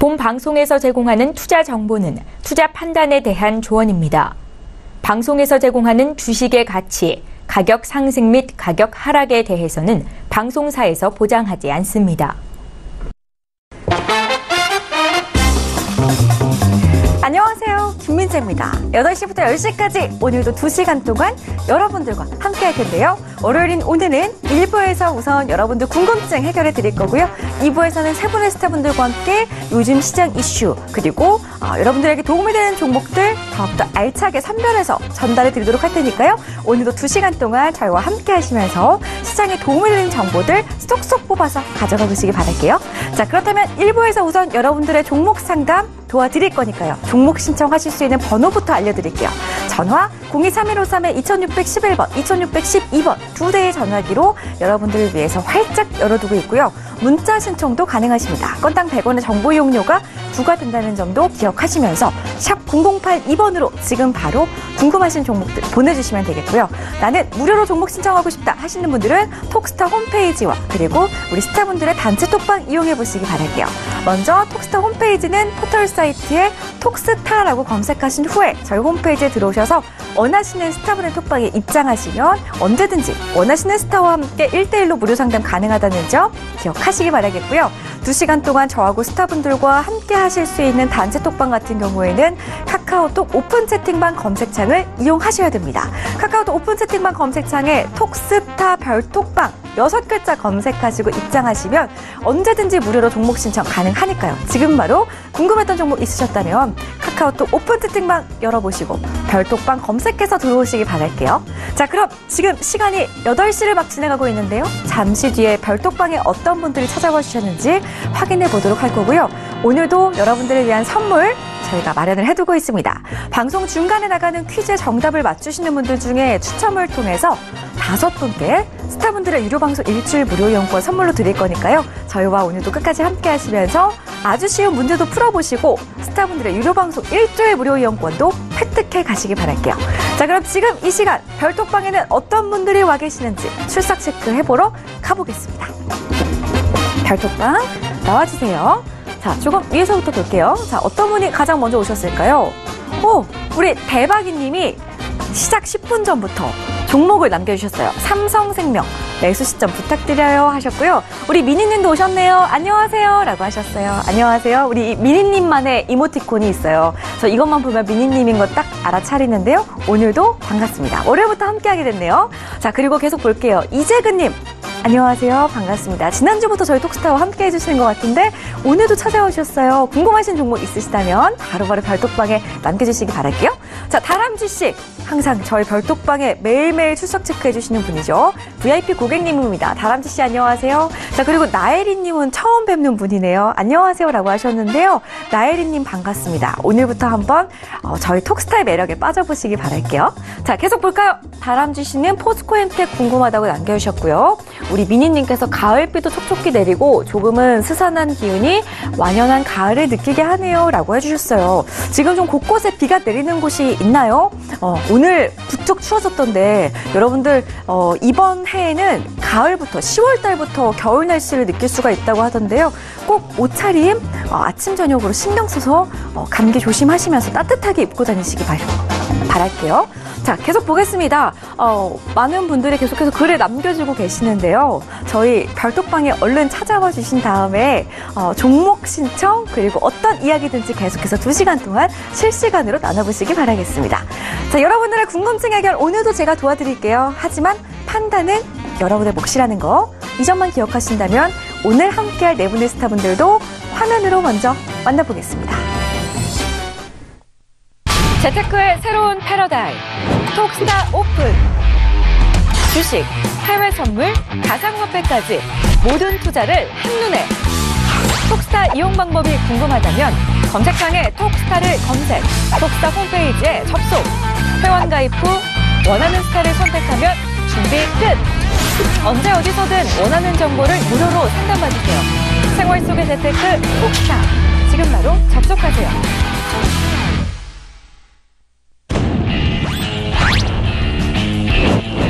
본 방송에서 제공하는 투자 정보는 투자 판단에 대한 조언입니다. 방송에서 제공하는 주식의 가치, 가격 상승 및 가격 하락에 대해서는 방송사에서 보장하지 않습니다. 안녕하세요. 김민재입니다. 8시부터 10시까지 오늘도 2시간 동안 여러분들과 함께 할 텐데요. 월요일인 오늘은 1부에서 우선 여러분들 궁금증 해결해 드릴 거고요. 2부에서는 세 분의 스타분들과 함께 요즘 시장 이슈 그리고 여러분들에게 도움이 되는 종목들 더욱더 알차게 선별해서 전달해 드리도록 할 테니까요. 오늘도 2시간 동안 저희와 함께 하시면서 시장에 도움이 되는 정보들 쏙쏙 뽑아서 가져가 보시기 바랄게요. 자, 그렇다면 1부에서 우선 여러분들의 종목 상담 도와드릴 거니까요. 종목 신청하실 수 있는 번호부터 알려드릴게요. 전화 023153-2611번, 2612번 두 대의 전화기로 여러분들을 위해서 활짝 열어두고 있고요. 문자 신청도 가능하십니다. 건당 100원의 정보 이용료가 부과된다는 점도 기억하시면서 샵 0082번으로 지금 바로 궁금하신 종목들 보내주시면 되겠고요. 나는 무료로 종목 신청하고 싶다 하시는 분들은 톡스타 홈페이지와 그리고 우리 스타분들의 단체 톡방 이용해보시기 바랄게요. 먼저 톡스타 홈페이지는 포털 사이트에 톡스타라고 검색하신 후에 저희 홈페이지에 들어오셔서 원하시는 스타분의 톡방에 입장하시면 언제든지 원하시는 스타와 함께 1대1로 무료 상담 가능하다는 점 기억하시기 바라겠고요. 2시간 동안 저하고 스타분들과 함께 하실 수 있는 단체 톡방 같은 경우에는 카카오톡 오픈 채팅방 검색창을 이용하셔야 됩니다. 카카오톡 오픈 채팅방 검색창에 톡스타 별톡방 6글자 검색하시고 입장하시면 언제든지 무료로 종목 신청 가능하니까요. 지금 바로 궁금했던 종목 있으셨다면 카카오톡 오픈 채팅방 열어보시고 별톡방 검색해서 들어오시기 바랄게요. 자, 그럼 지금 시간이 8시를 막 지나가고 있는데요. 잠시 뒤에 별톡방에 어떤 분들이 찾아와 주셨는지 확인해 보도록 할 거고요. 오늘도 여러분들을 위한 선물 저희가 마련을 해두고 있습니다. 방송 중간에 나가는 퀴즈의 정답을 맞추시는 분들 중에 추첨을 통해서 5분께 스타분들의 유료방송 일주일 무료 이용권 선물로 드릴 거니까요. 저희와 오늘도 끝까지 함께 하시면서 아주 쉬운 문제도 풀어보시고 스타분들의 유료방송 일주일 무료 이용권도 획득해 가시기 바랄게요. 자, 그럼 지금 이 시간 별톡방에는 어떤 분들이 와 계시는지 출석 체크해보러 가보겠습니다. 별톡방 나와주세요. 자, 조금 위에서부터 볼게요. 자, 어떤 분이 가장 먼저 오셨을까요? 우리 대박이님이 시작 10분 전부터 종목을 남겨주셨어요. 삼성생명 매수 시점 부탁드려요 하셨고요. 우리 미니님도 오셨네요. 안녕하세요 라고 하셨어요. 안녕하세요. 우리 미니님만의 이모티콘이 있어요. 저 이것만 보면 미니님인 거 딱 알아차리는데요. 오늘도 반갑습니다. 월요일부터 함께하게 됐네요. 자, 그리고 계속 볼게요. 이재근님 안녕하세요. 반갑습니다. 지난주부터 저희 톡스타와 함께 해주시는 것 같은데 오늘도 찾아와 주셨어요. 궁금하신 종목 있으시다면 바로바로 별톡방에 남겨주시기 바랄게요. 자, 다람쥐씨 항상 저희 별톡방에 매일매일 출석 체크해주시는 분이죠. VIP 고객님입니다. 다람쥐씨 안녕하세요. 자, 그리고 나혜리님은 처음 뵙는 분이네요. 안녕하세요 라고 하셨는데요. 나혜리님 반갑습니다. 오늘부터 한번 저희 톡스타의 매력에 빠져보시기 바랄게요. 자, 계속 볼까요? 다람쥐씨는 포스코엠텍 궁금하다고 남겨주셨고요. 우리 미니님께서 가을비도 촉촉히 내리고 조금은 스산한 기운이 완연한 가을을 느끼게 하네요 라고 해주셨어요. 지금 좀 곳곳에 비가 내리는 곳이 있나요? 오늘 부쩍 추워졌던데 여러분들 이번 해에는 가을부터 10월 달부터 겨울 날씨를 느낄 수가 있다고 하던데요. 꼭 옷차림 아침 저녁으로 신경 써서 감기 조심하시면서 따뜻하게 입고 다니시기 바랄게요. 자, 계속 보겠습니다. 많은 분들이 계속해서 글을 남겨주고 계시는데요. 저희 별톡방에 얼른 찾아와 주신 다음에 종목 신청 그리고 어떤 이야기든지 계속해서 2시간 동안 실시간으로 나눠보시기 바라겠습니다. 자, 여러분들의 궁금증 해결 오늘도 제가 도와드릴게요. 하지만 판단은 여러분의 몫이라는 거 이 점만 기억하신다면 오늘 함께할 네 분의 스타분들도 화면으로 먼저 만나보겠습니다. 재테크의 새로운 패러다임 톡스타 오픈 주식, 해외 선물, 가상화폐까지 모든 투자를 한눈에 톡스타 이용 방법이 궁금하다면 검색창에 톡스타를 검색 톡스타 홈페이지에 접속 회원 가입 후 원하는 스타를 선택하면 준비 끝! 언제 어디서든 원하는 정보를 무료로 상담받으세요. 생활 속의 재테크 톡스타 지금 바로 접속하세요.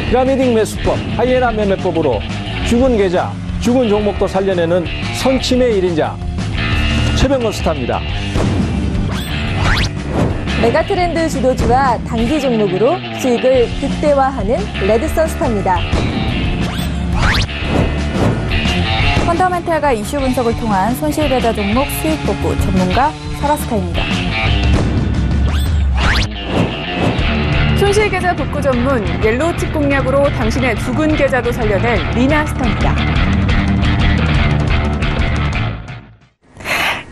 피라미딩 매수법, 하이에나 매매법으로 죽은 계좌, 죽은 종목도 살려내는 선침의 1인자 최병건 스타입니다. 메가트렌드 주도주와 단기 종목으로 수익을 극대화하는 레드선 스타입니다. 펀더멘탈과 이슈 분석을 통한 손실배다 종목 수익 복구 전문가 설아스타입니다. 손실계좌 복구 전문 옐로우칩 공략으로 당신의 죽은 계좌도 살려낸 리나스타입니다.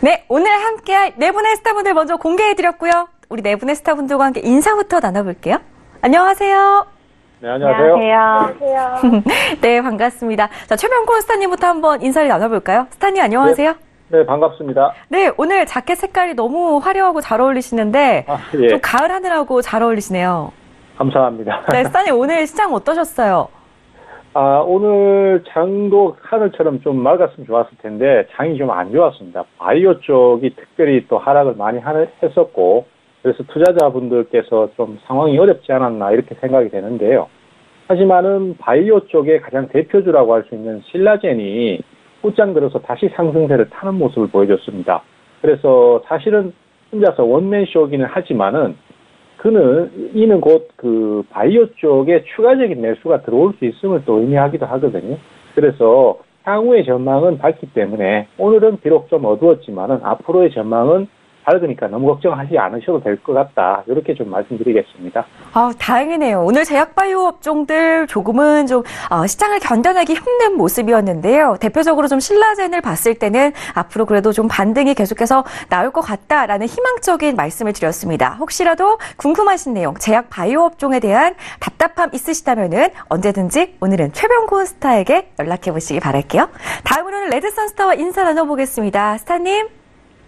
네, 오늘 함께할 네 분의 스타분들 먼저 공개해드렸고요. 우리 네 분의 스타분들과 함께 인사부터 나눠볼게요. 안녕하세요. 네, 안녕하세요. 네, 반갑습니다. 자, 최병권 스타님부터 한번 인사를 나눠볼까요? 스타님 안녕하세요. 네, 반갑습니다. 네, 오늘 자켓 색깔이 너무 화려하고 잘 어울리시는데 예. 좀 가을 하늘하고 잘 어울리시네요. 감사합니다. 네, 스타님 오늘 시장 어떠셨어요? 오늘 장도 하늘처럼 좀 맑았으면 좋았을 텐데 장이 좀 안 좋았습니다. 바이오 쪽이 특별히 또 하락을 많이 했었고 그래서 투자자분들께서 좀 상황이 어렵지 않았나 이렇게 생각이 되는데요. 하지만은 바이오 쪽의 가장 대표주라고 할 수 있는 신라젠이 곧장 들어서 다시 상승세를 타는 모습을 보여줬습니다. 그래서 사실은 혼자서 원맨쇼기는 하지만은 이는 곧 그 바이오 쪽에 추가적인 매수가 들어올 수 있음을 또 의미하기도 하거든요. 그래서 향후의 전망은 밝기 때문에 오늘은 비록 좀 어두웠지만은 앞으로의 전망은 밝으니까 너무 걱정하지 않으셔도 될 것 같다. 이렇게 좀 말씀드리겠습니다. 다행이네요. 오늘 제약바이오 업종들 조금은 좀 시장을 견뎌내기 힘든 모습이었는데요. 대표적으로 좀 신라젠을 봤을 때는 앞으로 그래도 좀 반등이 계속해서 나올 것 같다라는 희망적인 말씀을 드렸습니다. 혹시라도 궁금하신 내용, 제약바이오 업종에 대한 답답함 있으시다면은 언제든지 오늘은 최병곤 스타에게 연락해 보시기 바랄게요. 다음으로는 레드선 스타와 인사 나눠보겠습니다. 스타님.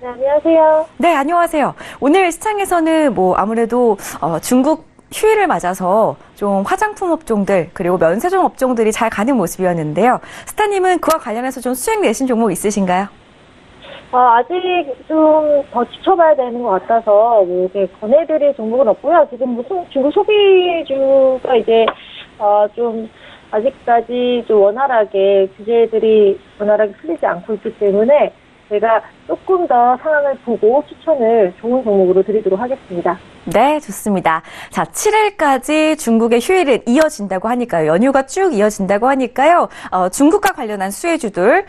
네, 안녕하세요. 네, 안녕하세요. 오늘 시장에서는 아무래도 중국 휴일을 맞아서 좀 화장품 업종들 그리고 면세점 업종들이 잘 가는 모습이었는데요. 스타님은 그와 관련해서 좀 수익 내신 종목 있으신가요? 아직 좀 더 지켜봐야 되는 것 같아서 이렇게 권해드릴 종목은 없고요. 지금 무슨 중국 소비주가 이제 좀 아직까지 좀 원활하게 규제들이 원활하게 풀리지 않고 있기 때문에 제가 조금 더 상황을 보고 추천을 좋은 종목으로 드리도록 하겠습니다. 네, 좋습니다. 자, 7일까지 중국의 휴일은 이어진다고 하니까요. 연휴가 쭉 이어진다고 하니까요. 중국과 관련한 수혜주들,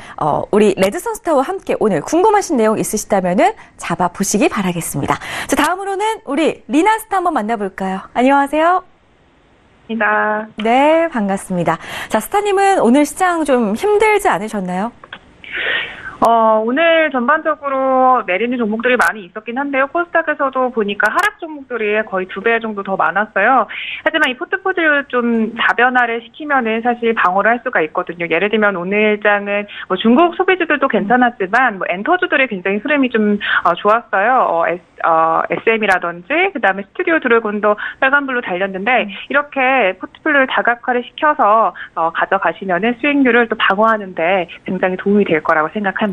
우리 레드선 스타와 함께 오늘 궁금하신 내용 있으시다면은 잡아보시기 바라겠습니다. 자, 다음으로는 우리 리나 스타 한번 만나볼까요? 안녕하세요. 네, 반갑습니다. 자, 스타님은 오늘 시장 좀 힘들지 않으셨나요? 오늘 전반적으로 내리는 종목들이 많이 있었긴 한데요. 코스닥에서도 보니까 하락 종목들이 거의 2배 정도 더 많았어요. 하지만 이 포트폴리오를 좀 다변화를 시키면은 사실 방어를 할 수가 있거든요. 예를 들면 오늘 장은 중국 소비주들도 괜찮았지만 엔터주들의 굉장히 흐름이 좀 좋았어요. SM이라든지 그다음에 스튜디오 드래곤도 빨간불로 달렸는데 이렇게 포트폴리오를 다각화를 시켜서 가져가시면은 수익률을 또 방어하는데 굉장히 도움이 될 거라고 생각합니다.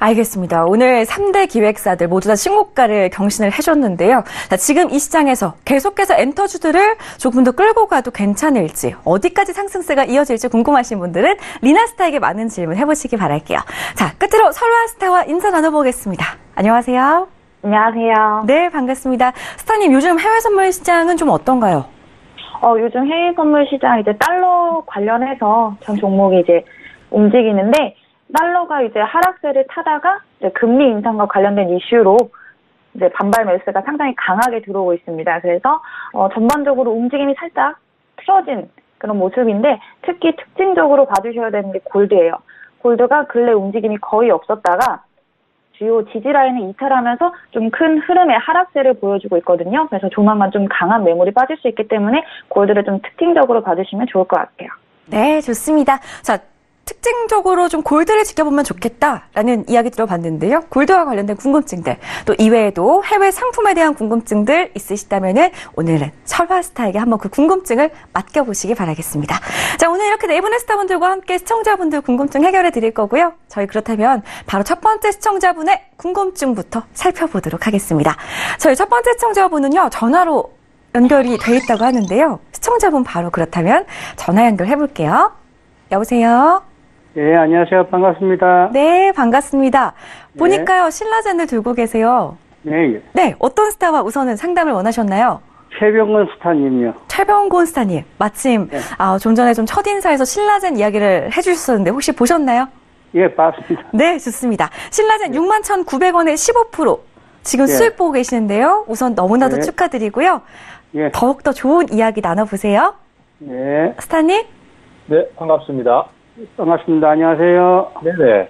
알겠습니다. 오늘 3대 기획사들 모두 다 신고가를 경신을 해줬는데요. 자, 지금 이 시장에서 계속해서 엔터주들을 조금 더 끌고 가도 괜찮을지, 어디까지 상승세가 이어질지 궁금하신 분들은 리나스타에게 많은 질문 해보시기 바랄게요. 자, 끝으로 설화스타와 인사 나눠보겠습니다. 안녕하세요. 안녕하세요. 네, 반갑습니다. 스타님, 요즘 해외 선물 시장은 좀 어떤가요? 요즘 해외 선물 시장 이제 달러 관련해서 전 종목이 이제 움직이는데 달러가 이제 하락세를 타다가 이제 금리 인상과 관련된 이슈로 이제 반발 매수가 상당히 강하게 들어오고 있습니다. 그래서 전반적으로 움직임이 살짝 틀어진 그런 모습인데 특히 특징적으로 봐주셔야 되는 게 골드예요. 골드가 근래 움직임이 거의 없었다가 주요 지지라인을 이탈하면서 좀 큰 흐름의 하락세를 보여주고 있거든요. 그래서 조만간 좀 강한 매물이 빠질 수 있기 때문에 골드를 좀 특징적으로 봐주시면 좋을 것 같아요. 네, 좋습니다. 자, 특징적으로 좀 골드를 지켜보면 좋겠다라는 이야기 들어봤는데요. 골드와 관련된 궁금증들, 또 이외에도 해외 상품에 대한 궁금증들 있으시다면은 오늘은 설화스타에게 한번 그 궁금증을 맡겨보시기 바라겠습니다. 자, 오늘 이렇게 네 분의 스타분들과 함께 시청자분들 궁금증 해결해 드릴 거고요. 저희 그렇다면 바로 첫 번째 시청자분의 궁금증부터 살펴보도록 하겠습니다. 저희 첫 번째 시청자분은요, 전화로 연결이 돼 있다고 하는데요. 시청자분 바로 그렇다면 전화 연결해 볼게요. 여보세요? 예, 안녕하세요. 반갑습니다. 네, 반갑습니다. 보니까요, 신라젠을 들고 계세요. 네, 네, 어떤 스타와 우선은 상담을 원하셨나요? 최병건 스타님요. 최병곤 스타님, 마침 네. 좀 전에 좀 첫인사에서 신라젠 이야기를 해주셨었는데 혹시 보셨나요? 예, 봤습니다. 네, 좋습니다. 신라젠 61,900원에 15% 지금 예. 수익 보고 계시는데요. 우선 너무나도 예. 축하드리고요. 예, 더욱더 좋은 이야기 나눠보세요. 예, 스타님? 네, 반갑습니다. 반갑습니다. 안녕하세요. 네네.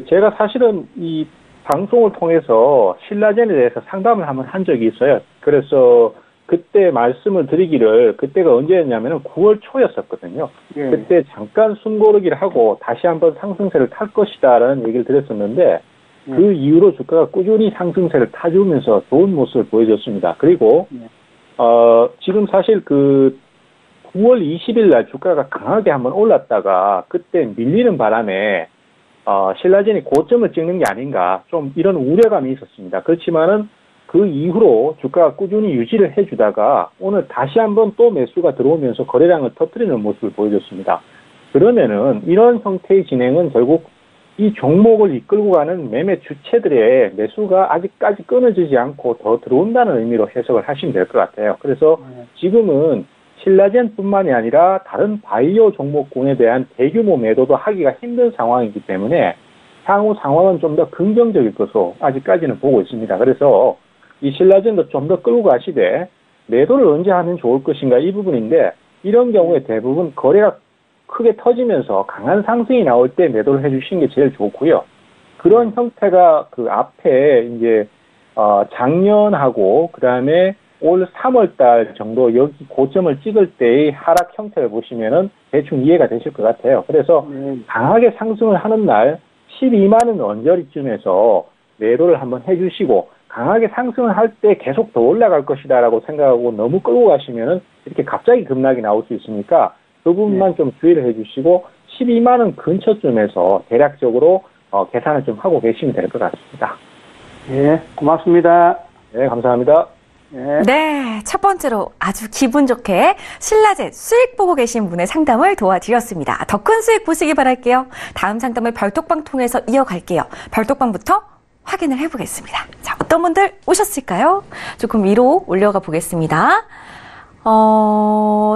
제가 사실은 이 방송을 통해서 신라젠에 대해서 상담을 한번 한 적이 있어요. 그래서 그때 말씀을 드리기를, 그때가 언제였냐면은 9월 초였었거든요. 예, 그때 잠깐 숨고르기를 하고 다시 한번 상승세를 탈 것이다라는 얘기를 드렸었는데, 그 이후로 주가가 꾸준히 상승세를 타주면서 좋은 모습을 보여줬습니다. 그리고, 지금 사실 9월 20일 날 주가가 강하게 한번 올랐다가 그때 밀리는 바람에 신라젠이 고점을 찍는 게 아닌가 좀 이런 우려감이 있었습니다. 그렇지만은 그 이후로 주가가 꾸준히 유지를 해주다가 오늘 다시 한번 또 매수가 들어오면서 거래량을 터뜨리는 모습을 보여줬습니다. 그러면은 이런 형태의 진행은 결국 이 종목을 이끌고 가는 매매 주체들의 매수가 아직까지 끊어지지 않고 더 들어온다는 의미로 해석을 하시면 될 것 같아요. 그래서 지금은 신라젠뿐만이 아니라 다른 바이오 종목군에 대한 대규모 매도도 하기가 힘든 상황이기 때문에 향후 상황은 좀 더 긍정적일 것으로 아직까지는 보고 있습니다. 그래서 이 신라젠도 좀 더 끌고 가시되 매도를 언제 하면 좋을 것인가 이 부분인데 이런 경우에 대부분 거래가 크게 터지면서 강한 상승이 나올 때 매도를 해주시는 게 제일 좋고요. 그런 형태가 그 앞에 이제 작년하고 그 다음에 올 3월 달 정도 여기 고점을 찍을 때의 하락 형태를 보시면은 대충 이해가 되실 것 같아요. 그래서 강하게 상승을 하는 날 12만 원 언저리쯤에서 매도를 한번 해주시고 강하게 상승을 할 때 계속 더 올라갈 것이다라고 생각하고 너무 끌고 가시면은 이렇게 갑자기 급락이 나올 수 있으니까 그 부분만 좀 주의를 해주시고 12만 원 근처쯤에서 대략적으로 계산을 좀 하고 계시면 될 것 같습니다. 예, 고맙습니다. 네, 감사합니다. 예. 네, 첫 번째로 아주 기분 좋게 신라젠 수익 보고 계신 분의 상담을 도와드렸습니다. 더 큰 수익 보시기 바랄게요. 다음 상담을 별톡방 통해서 이어갈게요. 별톡방부터 확인을 해보겠습니다. 자, 어떤 분들 오셨을까요? 조금 위로 올려가 보겠습니다.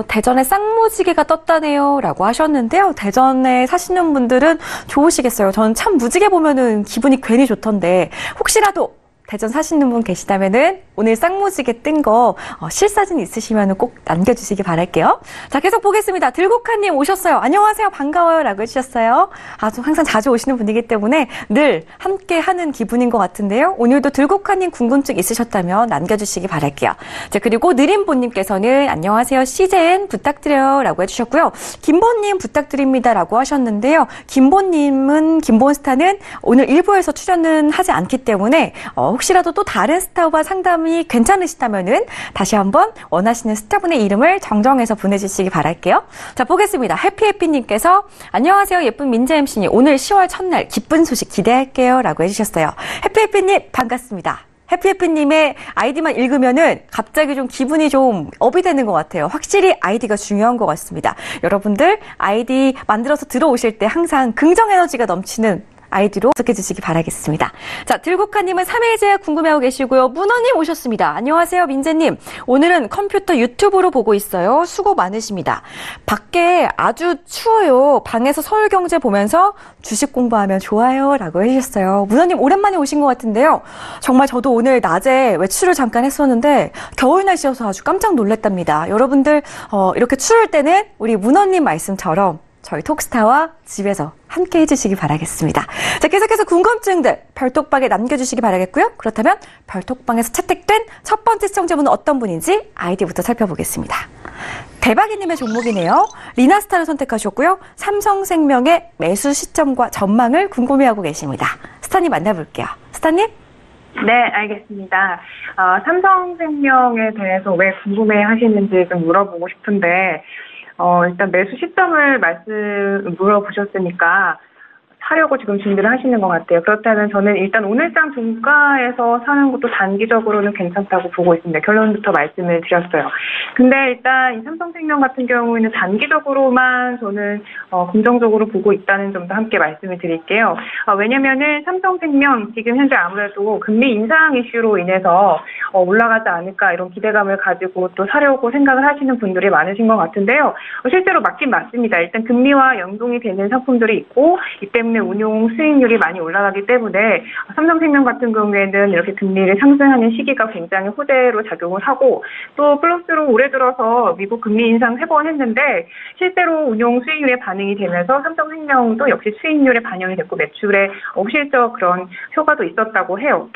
대전에 쌍무지개가 떴다네요 라고 하셨는데요. 대전에 사시는 분들은 좋으시겠어요. 저는 참 무지개 보면은 기분이 괜히 좋던데 혹시라도 대전 사시는 분 계시다면은 오늘 쌍무지개 뜬 거 실사진 있으시면 꼭 남겨주시기 바랄게요. 자, 계속 보겠습니다. 들국화님 오셨어요. 안녕하세요. 반가워요. 라고 해주셨어요. 아주 항상 자주 오시는 분이기 때문에 늘 함께 하는 기분인 것 같은데요. 오늘도 들국화님 궁금증 있으셨다면 남겨주시기 바랄게요. 자, 그리고 느림보님께서는 안녕하세요. 시젠 부탁드려요. 라고 해주셨고요. 김보님 부탁드립니다. 라고 하셨는데요. 김본스타는 오늘 일부에서 출연은 하지 않기 때문에 혹시라도 또 다른 스타와 상담이 괜찮으시다면은 다시 한번 원하시는 스타분의 이름을 정정해서 보내주시기 바랄게요. 자, 보겠습니다. 해피해피님께서 안녕하세요. 예쁜 민재 MC님. 오늘 10월 첫날 기쁜 소식 기대할게요. 라고 해주셨어요. 해피해피님 반갑습니다. 해피해피님의 아이디만 읽으면은 갑자기 좀 기분이 좀 업이 되는 것 같아요. 확실히 아이디가 중요한 것 같습니다. 여러분들 아이디 만들어서 들어오실 때 항상 긍정 에너지가 넘치는 아이디로 소개해 주시기 바라겠습니다. 자, 들국화님은 3일째 궁금해하고 계시고요. 문어님 오셨습니다. 안녕하세요, 민재님. 오늘은 컴퓨터 유튜브로 보고 있어요. 수고 많으십니다. 밖에 아주 추워요. 방에서 서울경제 보면서 주식 공부하면 좋아요. 라고 해주셨어요. 문어님 오랜만에 오신 것 같은데요. 정말 저도 오늘 낮에 외출을 잠깐 했었는데 겨울 날씨여서 아주 깜짝 놀랐답니다. 여러분들 이렇게 추울 때는 우리 문어님 말씀처럼 저희 톡스타와 집에서 함께 해주시기 바라겠습니다. 자, 계속해서 궁금증들 별톡방에 남겨주시기 바라겠고요. 그렇다면 별톡방에서 채택된 첫 번째 시청자분은 어떤 분인지 아이디부터 살펴보겠습니다. 대박이님의 종목이네요. 리나스타를 선택하셨고요. 삼성생명의 매수 시점과 전망을 궁금해하고 계십니다. 스타님 만나볼게요. 스타님? 네, 알겠습니다. 삼성생명에 대해서 왜 궁금해 하시는지 좀 물어보고 싶은데, 일단 매수 시점을 물어보셨으니까 사려고 지금 준비를 하시는 것 같아요. 그렇다면 저는 일단 오늘장 종가에서 사는 것도 단기적으로는 괜찮다고 보고 있습니다. 결론부터 말씀을 드렸어요. 근데 일단 이 삼성생명 같은 경우에는 단기적으로만 저는 긍정적으로 보고 있다는 점도 함께 말씀을 드릴게요. 왜냐면은 삼성생명 지금 현재 아무래도 금리 인상 이슈로 인해서 올라가지 않을까 이런 기대감을 가지고 또 사려고 생각을 하시는 분들이 많으신 것 같은데요. 실제로 맞긴 맞습니다. 일단 금리와 연동이 되는 상품들이 있고 이 때문에 운용 수익률이 많이 올라가기 때문에 삼성생명 같은 경우에는 이렇게 금리를 상승하는 시기가 굉장히 호재로 작용을 하고 또 플러스로 올해 들어서 미국 금리 인상 3번 했는데 실제로 운용 수익률에 반영이 되면서 삼성생명도 역시 수익률에 반영이 됐고 매출에 실적 그런 효과도 있었다고 해요.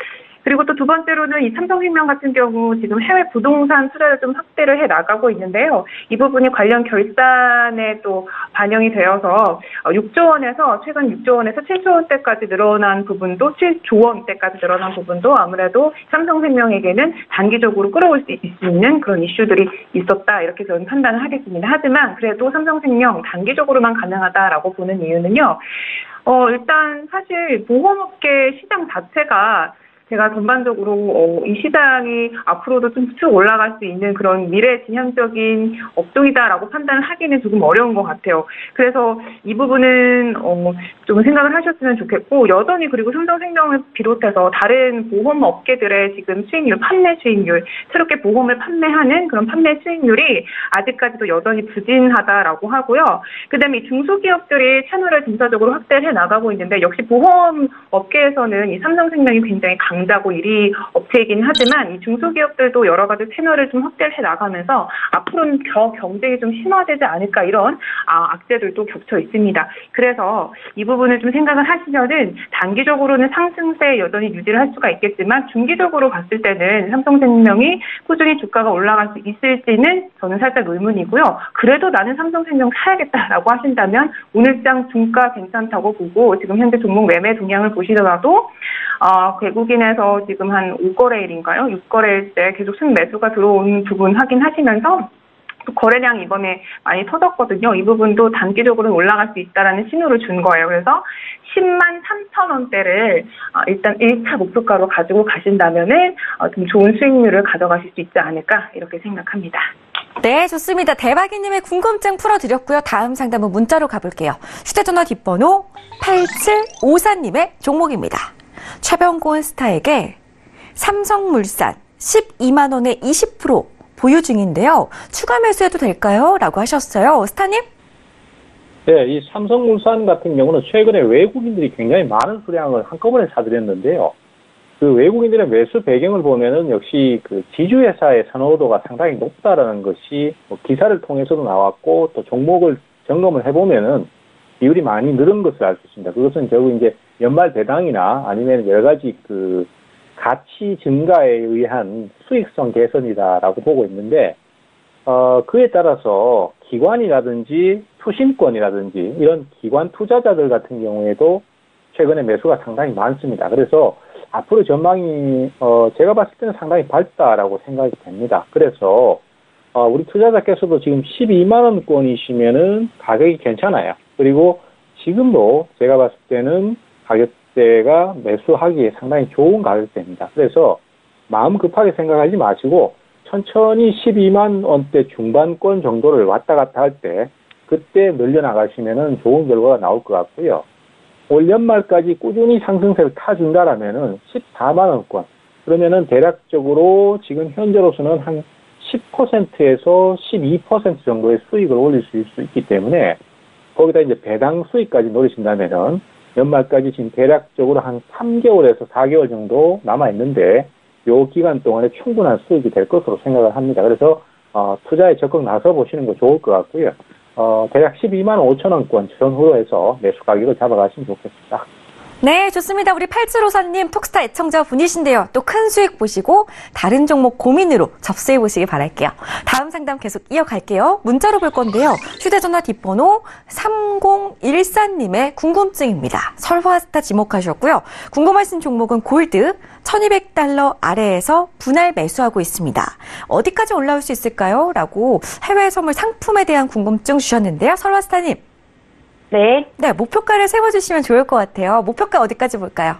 그리고 또 두 번째로는 이 삼성생명 같은 경우 지금 해외 부동산 투자를 좀 확대를 해 나가고 있는데요. 이 부분이 관련 결산에 또 반영이 되어서 6조 원에서 최근 6조 원에서 7조 원대까지 늘어난 부분도 7조 원대까지 늘어난 부분도 아무래도 삼성생명에게는 단기적으로 끌어올 수 있는 그런 이슈들이 있었다 이렇게 저는 판단을 하겠습니다. 하지만 그래도 삼성생명 단기적으로만 가능하다라고 보는 이유는요. 일단 사실 보험업계 시장 자체가 제가 전반적으로 이 시장이 앞으로도 좀 쭉 올라갈 수 있는 그런 미래지향적인 업종이다라고 판단을 하기는 조금 어려운 것 같아요. 그래서 이 부분은 좀 생각을 하셨으면 좋겠고 여전히 그리고 삼성생명을 비롯해서 다른 보험업계들의 지금 수익률, 판매 수익률, 새롭게 보험을 판매하는 그런 판매 수익률이 아직까지도 여전히 부진하다라고 하고요. 그다음에 이 중소기업들이 채널을 진짜적으로 확대를 해 나가고 있는데 역시 보험업계에서는 이 삼성생명이 굉장히 강자고 1위 업체이긴 하지만 이 중소기업들도 여러 가지 채널을 좀 확대를 해 나가면서 앞으로는 더 경쟁이 좀 심화되지 않을까 이런 악재들도 겹쳐 있습니다. 그래서 이 부분을 좀 생각을 하시면은 단기적으로는 상승세 여전히 유지를 할 수가 있겠지만 중기적으로 봤을 때는 삼성생명이 꾸준히 주가가 올라갈 수 있을지는 저는 살짝 의문이고요. 그래도 나는 삼성생명 사야겠다라고 하신다면 오늘장 중가 괜찮다고 보고 지금 현재 종목 매매 동향을 보시더라도 외국인에서 지금 한 5거래일인가요? 6거래일 때 계속 순매수가 들어온 부분 확인하시면서 또 거래량 이번에 많이 터졌거든요. 이 부분도 단기적으로 올라갈 수 있다라는 신호를 준 거예요. 그래서 10만 3천 원대를 일단 1차 목표가로 가지고 가신다면은 좀 좋은 수익률을 가져가실 수 있지 않을까 이렇게 생각합니다. 네, 좋습니다. 대박이님의 궁금증 풀어드렸고요. 다음 상담은 문자로 가볼게요. 휴대전화 뒷번호 8754님의 종목입니다. 최병곤 스타에게 삼성물산 12만 원에 20% 보유 중인데요. 추가 매수해도 될까요? 라고 하셨어요. 스타님? 네, 이 삼성물산 같은 경우는 최근에 외국인들이 굉장히 많은 수량을 한꺼번에 사들였는데요. 그 외국인들의 매수 배경을 보면은 역시 그 지주회사의 선호도가 상당히 높다라는 것이 기사를 통해서도 나왔고 또 종목을 점검을 해보면은 비율이 많이 늘은 것을 알 수 있습니다. 그것은 결국 이제 연말 배당이나 아니면 여러 가지 그 가치 증가에 의한 수익성 개선이다라고 보고 있는데, 그에 따라서 기관이라든지 투신권이라든지 이런 기관 투자자들 같은 경우에도 최근에 매수가 상당히 많습니다. 그래서 앞으로 전망이, 제가 봤을 때는 상당히 밝다라고 생각이 됩니다. 그래서, 우리 투자자께서도 지금 12만원권이시면은 가격이 괜찮아요. 그리고 지금도 제가 봤을 때는 가격대가 매수하기에 상당히 좋은 가격대입니다. 그래서 마음 급하게 생각하지 마시고 천천히 12만 원대 중반권 정도를 왔다 갔다 할 때 그때 늘려나가시면은 좋은 결과가 나올 것 같고요. 올 연말까지 꾸준히 상승세를 타준다라면은 14만 원권. 그러면은 대략적으로 지금 현재로서는 한 10%에서 12% 정도의 수익을 올릴 수 있기 때문에 거기다 이제 배당 수익까지 노리신다면은 연말까지 지금 대략적으로 한 3개월에서 4개월 정도 남아있는데 요 기간 동안에 충분한 수익이 될 것으로 생각을 합니다. 그래서 투자에 적극 나서 보시는 거 좋을 것 같고요. 대략 12만 5천 원권 전후로 해서 매수 가격을 잡아가시면 좋겠습니다. 네, 좋습니다. 우리 8754님 톡스타 애청자 분이신데요. 또 큰 수익 보시고 다른 종목 고민으로 접수해 보시기 바랄게요. 다음 상담 계속 이어갈게요. 문자로 볼 건데요. 휴대전화 뒷번호 3014님의 궁금증입니다. 설화스타 지목하셨고요. 궁금하신 종목은 골드 1200달러 아래에서 분할 매수하고 있습니다. 어디까지 올라올 수 있을까요? 라고 해외 선물 상품에 대한 궁금증 주셨는데요. 설화스타님. 네. 네, 목표가를 세워주시면 좋을 것 같아요. 목표가 어디까지 볼까요?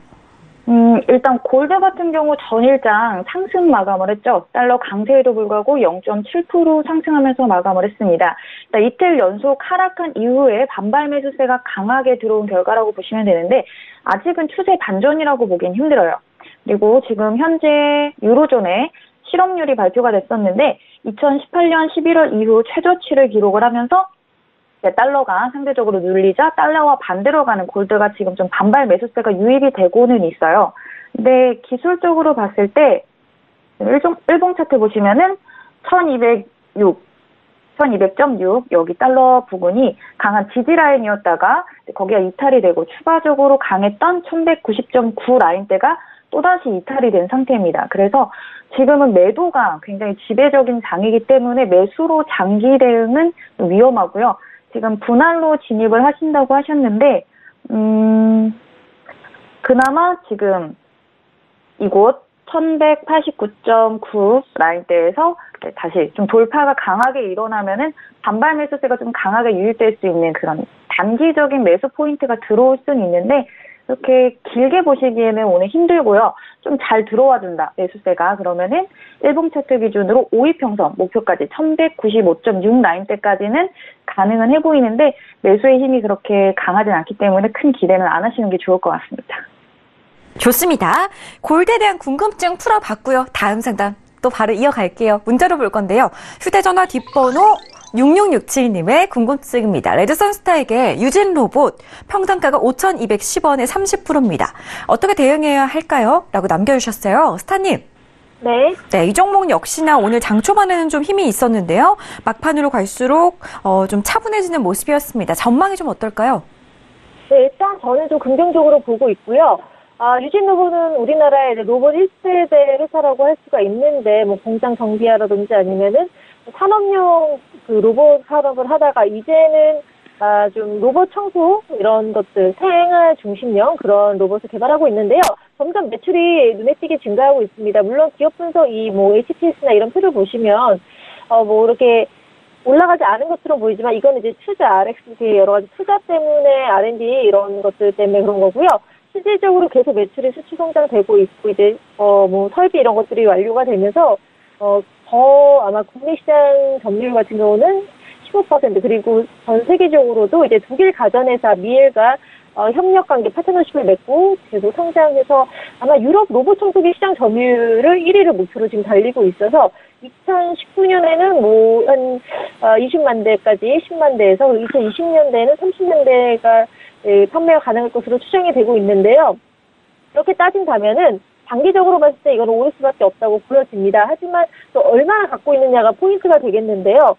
일단 골드 같은 경우 전일장 상승 마감을 했죠. 달러 강세에도 불구하고 0.7% 상승하면서 마감을 했습니다. 이틀 연속 하락한 이후에 반발 매수세가 강하게 들어온 결과라고 보시면 되는데 아직은 추세 반전이라고 보기엔 힘들어요. 그리고 지금 현재 유로존의 실업률이 발표가 됐었는데 2018년 11월 이후 최저치를 기록을 하면서 달러가 상대적으로 눌리자 달러와 반대로 가는 골드가 지금 좀 반발 매수세가 유입이 되고는 있어요. 근데 기술적으로 봤을 때 일봉 차트 보시면은 1200.6 여기 달러 부분이 강한 지지 라인이었다가 거기가 이탈이 되고 추가적으로 강했던 1190.9 라인대가 또다시 이탈이 된 상태입니다. 그래서 지금은 매도가 굉장히 지배적인 장이기 때문에 매수로 장기 대응은 위험하고요. 지금 분할로 진입을 하신다고 하셨는데 그나마 지금 이곳 1189.9 라인대에서 다시 좀 돌파가 강하게 일어나면은 반발 매수세가 좀 강하게 유입될 수 있는 그런 단기적인 매수 포인트가 들어올 수는 있는데 이렇게 길게 보시기에는 오늘 힘들고요. 좀 잘 들어와 준다, 매수세가. 그러면은 일봉 차트 기준으로 5위평선 목표까지 1195.6 라인대까지는 가능은 해 보이는데 매수의 힘이 그렇게 강하진 않기 때문에 큰 기대는 안 하시는 게 좋을 것 같습니다. 좋습니다. 골드에 대한 궁금증 풀어봤고요. 다음 상담 또 바로 이어갈게요. 문자로 볼 건데요. 휴대전화 뒷번호 6667님의 궁금증입니다. 레드선스타에게 유진 로봇 평단가가 5,210원에 30%입니다. 어떻게 대응해야 할까요? 라고 남겨주셨어요. 스타님. 네. 네, 이 종목 역시나 오늘 장 초반에는 좀 힘이 있었는데요. 막판으로 갈수록 좀 차분해지는 모습이었습니다. 전망이 좀 어떨까요? 네, 일단 저는 좀 긍정적으로 보고 있고요. 유진 로봇은 우리나라의 로봇 1세대 회사라고 할 수가 있는데, 뭐 공장 정비하라든지 아니면은 산업용 그 로봇 산업을 하다가 이제는 좀 로봇 청소 이런 것들 생활 중심형 그런 로봇을 개발하고 있는데요. 점점 매출이 눈에 띄게 증가하고 있습니다. 물론 기업 분석이 뭐 HTS나 이런 표를 보시면 뭐 이렇게 올라가지 않은 것처럼 보이지만 이건 이제 투자, RX 여러 가지 투자 때문에 R&D 이런 것들 때문에 그런 거고요. 실질적으로 계속 매출이 수치 성장되고 있고 이제 뭐 설비 이런 것들이 완료가 되면서 더 아마 국내 시장 점유율 같은 경우는 15% 그리고 전 세계적으로도 이제 독일 가전회사 미엘과 협력 관계 파트너십을 맺고 계속 성장해서 아마 유럽 로봇 청소기 시장 점유율을 1위를 목표로 지금 달리고 있어서 2019년에는 뭐 한 20만 대까지 10만 대에서 2020년대에는 30만 대가 판매가 가능할 것으로 추정이 되고 있는데요. 이렇게 따진다면은 단기적으로 봤을 때 이건 오를 수밖에 없다고 보여집니다. 하지만 또 얼마나 갖고 있느냐가 포인트가 되겠는데요.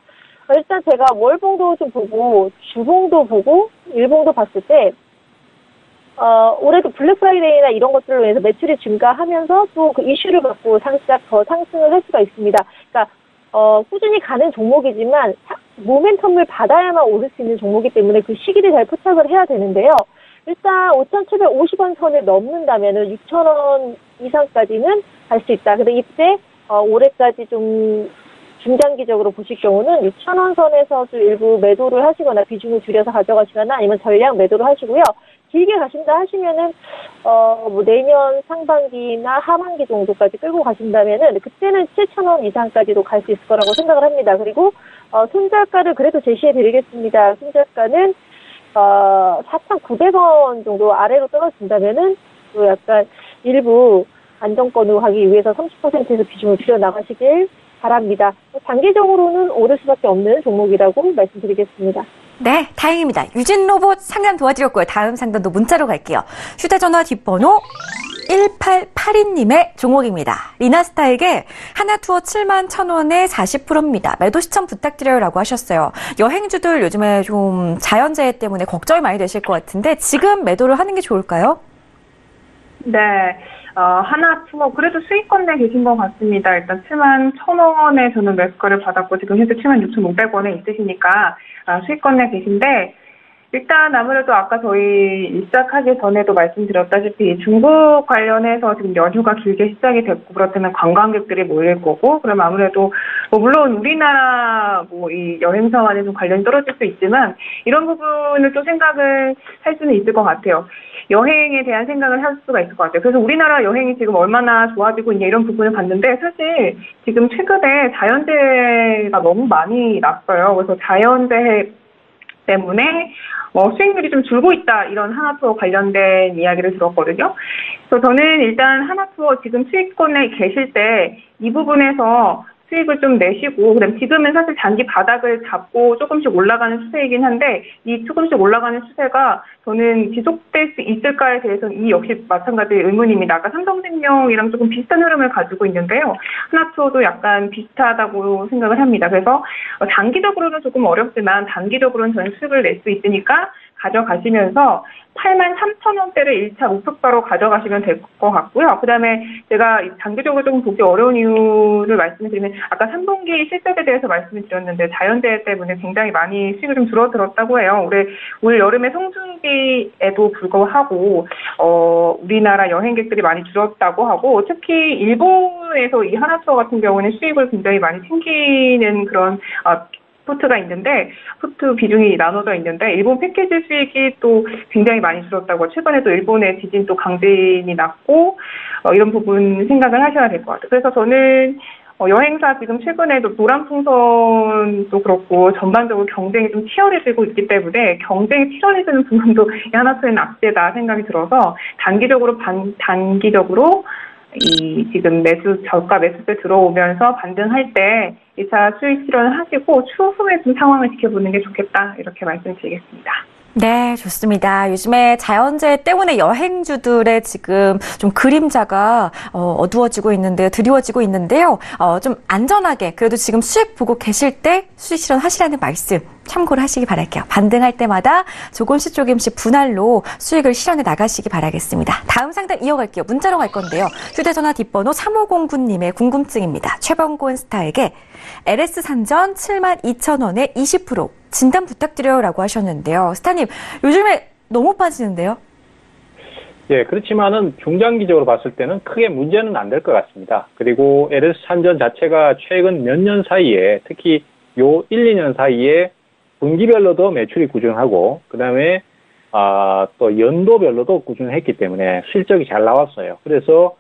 일단 제가 월봉도 좀 보고 주봉도 보고 일봉도 봤을 때 올해도 블랙 프라이데이나 이런 것들로 인해서 매출이 증가하면서 또 그 이슈를 갖고 살짝 더 상승을 할 수가 있습니다. 그러니까 꾸준히 가는 종목이지만 모멘텀을 받아야만 오를 수 있는 종목이기 때문에 그 시기를 잘 포착을 해야 되는데요. 일단 5,750원 선을 넘는다면은 6,000원 이상까지는 갈 수 있다. 근데 이때 올해까지 좀 중장기적으로 보실 경우는 6,000원 선에서 좀 일부 매도를 하시거나 비중을 줄여서 가져가시거나 아니면 전량 매도를 하시고요. 길게 가신다 하시면은 뭐 내년 상반기나 하반기 정도까지 끌고 가신다면은 그때는 7,000원 이상까지도 갈 수 있을 거라고 생각을 합니다. 그리고 손절가를 그래도 제시해 드리겠습니다. 손절가는 4,900원 정도 아래로 떨어진다면은 또 약간 일부 안정권으로 가기 위해서 30%에서 비중을 줄여 나가시길 바랍니다. 단기적으로는 오를 수밖에 없는 종목이라고 말씀드리겠습니다. 네, 다행입니다. 유진 로봇 상담 도와드렸고요. 다음 상담도 문자로 갈게요. 휴대전화 뒷번호 1882님의 종목입니다. 리나스타에게 하나투어 71,000원에 40%입니다. 매도 시점 부탁드려요 라고 하셨어요. 여행주들 요즘에 좀 자연재해 때문에 걱정이 많이 되실 것 같은데 지금 매도를 하는 게 좋을까요? 네. 하나투어 그래도 수익권 내 계신 것 같습니다. 일단 71,000원에 저는 매수가를 받았고 지금 현재 76,500원에 있으시니까 수익권 내 계신데 일단 아무래도 아까 저희 시작하기 전에도 말씀드렸다시피 중국 관련해서 지금 연휴가 길게 시작이 됐고 그렇다면 관광객들이 몰릴 거고 그러면 아무래도 뭐 물론 우리나라 뭐 이 여행사와는 좀 관련이 떨어질 수 있지만 이런 부분을 또 생각을 할 수는 있을 것 같아요. 여행에 대한 생각을 할 수가 있을 것 같아요. 그래서 우리나라 여행이 지금 얼마나 좋아지고 있냐 이런 부분을 봤는데 사실 지금 최근에 자연재해가 너무 많이 났어요. 그래서 자연재해 때문에 수익률이 좀 줄고 있다 이런 하나투어 관련된 이야기를 들었거든요. 그래서 저는 일단 하나투어 지금 수익권에 계실 때 이 부분에서 수익을 좀 내시고 그다음 지금은 사실 단기 바닥을 잡고 조금씩 올라가는 추세이긴 한데 이 조금씩 올라가는 추세가 저는 지속될 수 있을까에 대해서는 이 역시 마찬가지 의문입니다. 아까 삼성생명이랑 조금 비슷한 흐름을 가지고 있는데요. 하나투어도 약간 비슷하다고 생각을 합니다. 그래서 단기적으로는 조금 어렵지만 단기적으로는 저는 수익을 낼 수 있으니까 가져가시면서 83,000원대를 1차 목표가로 가져가시면 될 것 같고요. 그다음에 제가 장기적으로 조금 보기 어려운 이유를 말씀드리면 아까 3분기 실적에 대해서 말씀을 드렸는데 자연재해 때문에 굉장히 많이 수익을 좀 줄어들었다고 해요. 올 여름에 성수기에도 불구하고 우리나라 여행객들이 많이 줄었다고 하고 특히 일본에서 이 하나투어 같은 경우는 수익을 굉장히 많이 챙기는 그런 포트가 있는데 포트 비중이 나눠져 있는데 일본 패키지 수익이 또 굉장히 많이 줄었다고 최근에도 일본의 지진 또 강진이 났고 이런 부분 생각을 하셔야 될 것 같아요. 그래서 저는 여행사 지금 최근에도 노란풍선도 그렇고 전반적으로 경쟁이 좀 치열해지고 있기 때문에 경쟁이 치열해지는 부분도 하나투어는 악재다 생각이 들어서 단기적으로 이 지금 저가 매수세 들어오면서 반등할 때 2차 수익 실현을 하시고 추후에 좀 상황을 지켜보는 게 좋겠다 이렇게 말씀드리겠습니다. 네, 좋습니다. 요즘에 자연재해 때문에 여행주들의 지금 좀 그림자가 어두워지고 있는데요. 드리워지고 있는데요. 좀 안전하게 그래도 지금 수익 보고 계실 때 수익 실현하시라는 말씀 참고를 하시기 바랄게요. 반등할 때마다 조금씩 분할로 수익을 실현해 나가시기 바라겠습니다. 다음 상담 이어갈게요. 문자로 갈 건데요. 휴대전화 뒷번호 3509님의 궁금증입니다. 최병곤 스타에게 LS 산전 72,000원에 20% 진단 부탁드려요 라고 하셨는데요. 스타님, 요즘에 너무 빠지는데요? 예, 그렇지만은 중장기적으로 봤을 때는 크게 문제는 안 될 것 같습니다. 그리고 LS 산전 자체가 최근 몇 년 사이에 특히 요 1, 2년 사이에 분기별로도 매출이 꾸준하고 그다음에 또 연도별로도 꾸준했기 때문에 실적이 잘 나왔어요. 그래서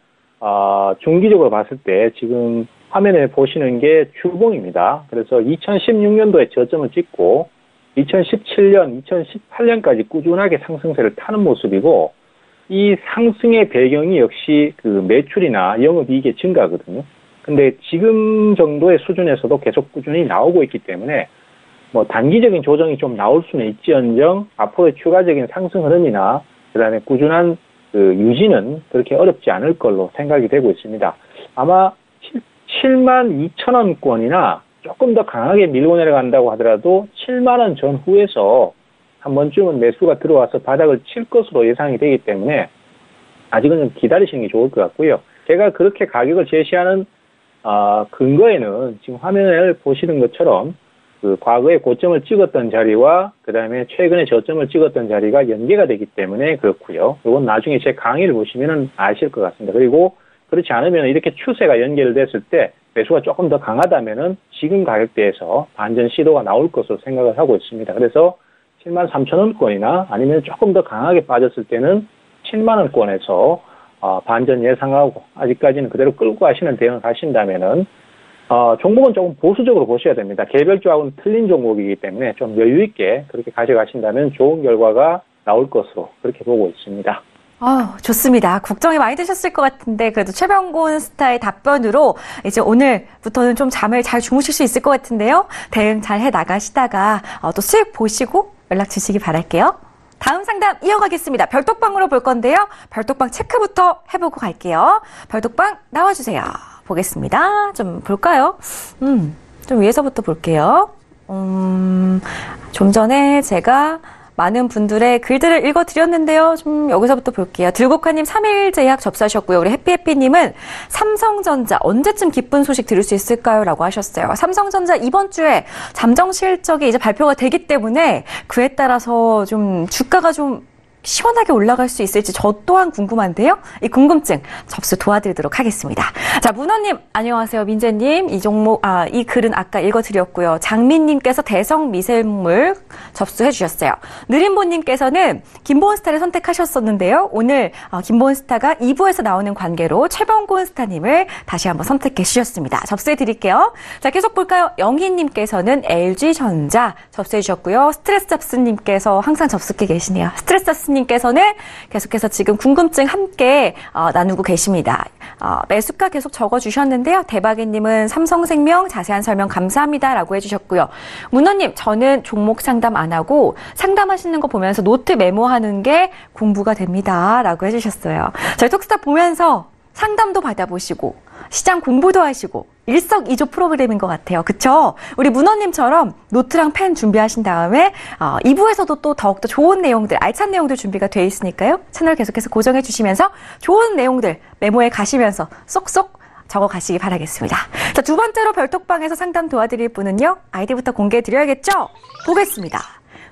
중기적으로 봤을 때 지금 화면에 보시는 게 주봉입니다. 그래서 2016년도에 저점을 찍고 2017년, 2018년까지 꾸준하게 상승세를 타는 모습이고 이 상승의 배경이 역시 그 매출이나 영업이익의 증가거든요. 근데 지금 정도의 수준에서도 계속 꾸준히 나오고 있기 때문에 뭐 단기적인 조정이 좀 나올 수는 있지언정 앞으로의 추가적인 상승 흐름이나 그다음에 꾸준한 그 유지는 그렇게 어렵지 않을 걸로 생각이 되고 있습니다. 아마 72,000원권이나 조금 더 강하게 밀고 내려간다고 하더라도 7만원 전후에서 한 번쯤은 매수가 들어와서 바닥을 칠 것으로 예상이 되기 때문에 아직은 좀 기다리시는 게 좋을 것 같고요. 제가 그렇게 가격을 제시하는 근거에는 지금 화면을 보시는 것처럼 그 과거에 고점을 찍었던 자리와 그 다음에 최근에 저점을 찍었던 자리가 연계가 되기 때문에 그렇고요. 이건 나중에 제 강의를 보시면 아실 것 같습니다. 그리고 그렇지 않으면 이렇게 추세가 연결됐을 때 매수가 조금 더 강하다면은 지금 가격대에서 반전 시도가 나올 것으로 생각을 하고 있습니다. 그래서 73,000원권이나 아니면 조금 더 강하게 빠졌을 때는 7만원권에서 반전 예상하고 아직까지는 그대로 끌고 가시는 대응을 하신다면은 종목은 조금 보수적으로 보셔야 됩니다. 개별주하고는 틀린 종목이기 때문에 좀 여유 있게 그렇게 가져가신다면 좋은 결과가 나올 것으로 그렇게 보고 있습니다. 좋습니다. 걱정이 많이 되셨을 것 같은데 그래도 최병곤 스타의 답변으로 이제 오늘부터는 좀 잠을 잘 주무실 수 있을 것 같은데요. 대응 잘 해 나가시다가 또 수익 보시고 연락 주시기 바랄게요. 다음 상담 이어가겠습니다. 별톡방으로 볼 건데요. 별톡방 체크부터 해보고 갈게요. 별톡방 나와주세요. 보겠습니다. 좀 볼까요? 좀 위에서부터 볼게요. 좀 전에 제가 많은 분들의 글들을 읽어드렸는데요. 좀 여기서부터 볼게요. 들국화님 3일 제약 접수하셨고요. 우리 해피해피님은 삼성전자 언제쯤 기쁜 소식 들을 수 있을까요? 라고 하셨어요. 삼성전자 이번 주에 잠정 실적이 이제 발표가 되기 때문에 그에 따라서 좀 주가가 좀 시원하게 올라갈 수 있을지 저 또한 궁금한데요. 이 궁금증 접수 도와드리도록 하겠습니다. 자, 문화님 안녕하세요. 민재님 이 글은 아까 읽어드렸고요. 장민님께서 대성 미생물 접수해 주셨어요. 느림보님께서는 김보은스타를 선택하셨었는데요. 오늘 김보은스타가 2부에서 나오는 관계로 최병곤스타님을 다시 한번 선택해 주셨습니다. 접수해 드릴게요. 자, 계속 볼까요? 영희님께서는 LG전자 접수해 주셨고요. 스트레스 잡스님께서 항상 접수해 계시네요. 스트레스 잡스 님께서는 계속해서 지금 궁금증 함께 나누고 계십니다. 매수가 계속 적어주셨는데요. 대박이님은 삼성생명 자세한 설명 감사합니다 라고 해주셨고요. 문화님 저는 종목 상담 안 하고 상담하시는 거 보면서 노트 메모하는 게 공부가 됩니다 라고 해주셨어요. 저희 톡스타 보면서 상담도 받아보시고 시장 공부도 하시고 일석이조 프로그램인 것 같아요. 그쵸? 우리 문화님처럼 노트랑 펜 준비하신 다음에 2부에서도 또 더욱더 좋은 내용들, 알찬 내용들 준비가 돼 있으니까요. 채널 계속해서 고정해 주시면서 좋은 내용들 메모해 가시면서 쏙쏙 적어 가시기 바라겠습니다. 자, 두 번째로 별톡방에서 상담 도와드릴 분은요. 아이디부터 공개해 드려야겠죠? 보겠습니다.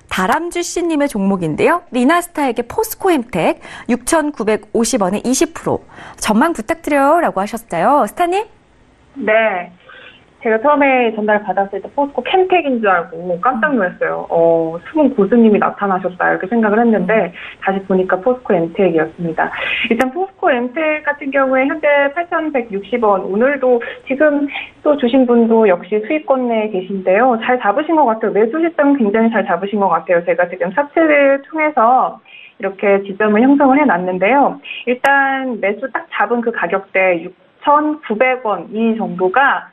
다람쥐 씨님의 종목인데요. 리나스타에게 포스코엠텍 6,950원에 20% 전망 부탁드려요 라고 하셨어요. 스타님? 네. 제가 처음에 전달 받았을 때 포스코 캠텍인 줄 알고 깜짝 놀랐어요. 숨은 고수님이 나타나셨다 이렇게 생각을 했는데 다시 보니까 포스코 엠텍이었습니다. 일단 포스코 엠텍 같은 경우에 현재 8,160원 오늘도 지금 또 주신 분도 역시 수익권 내에 계신데요. 잘 잡으신 것 같아요. 매수 시점 굉장히 잘 잡으신 것 같아요. 제가 지금 차트를 통해서 이렇게 지점을 형성을 해놨는데요. 일단 매수 딱 잡은 그 가격대 6,900원 이 정도가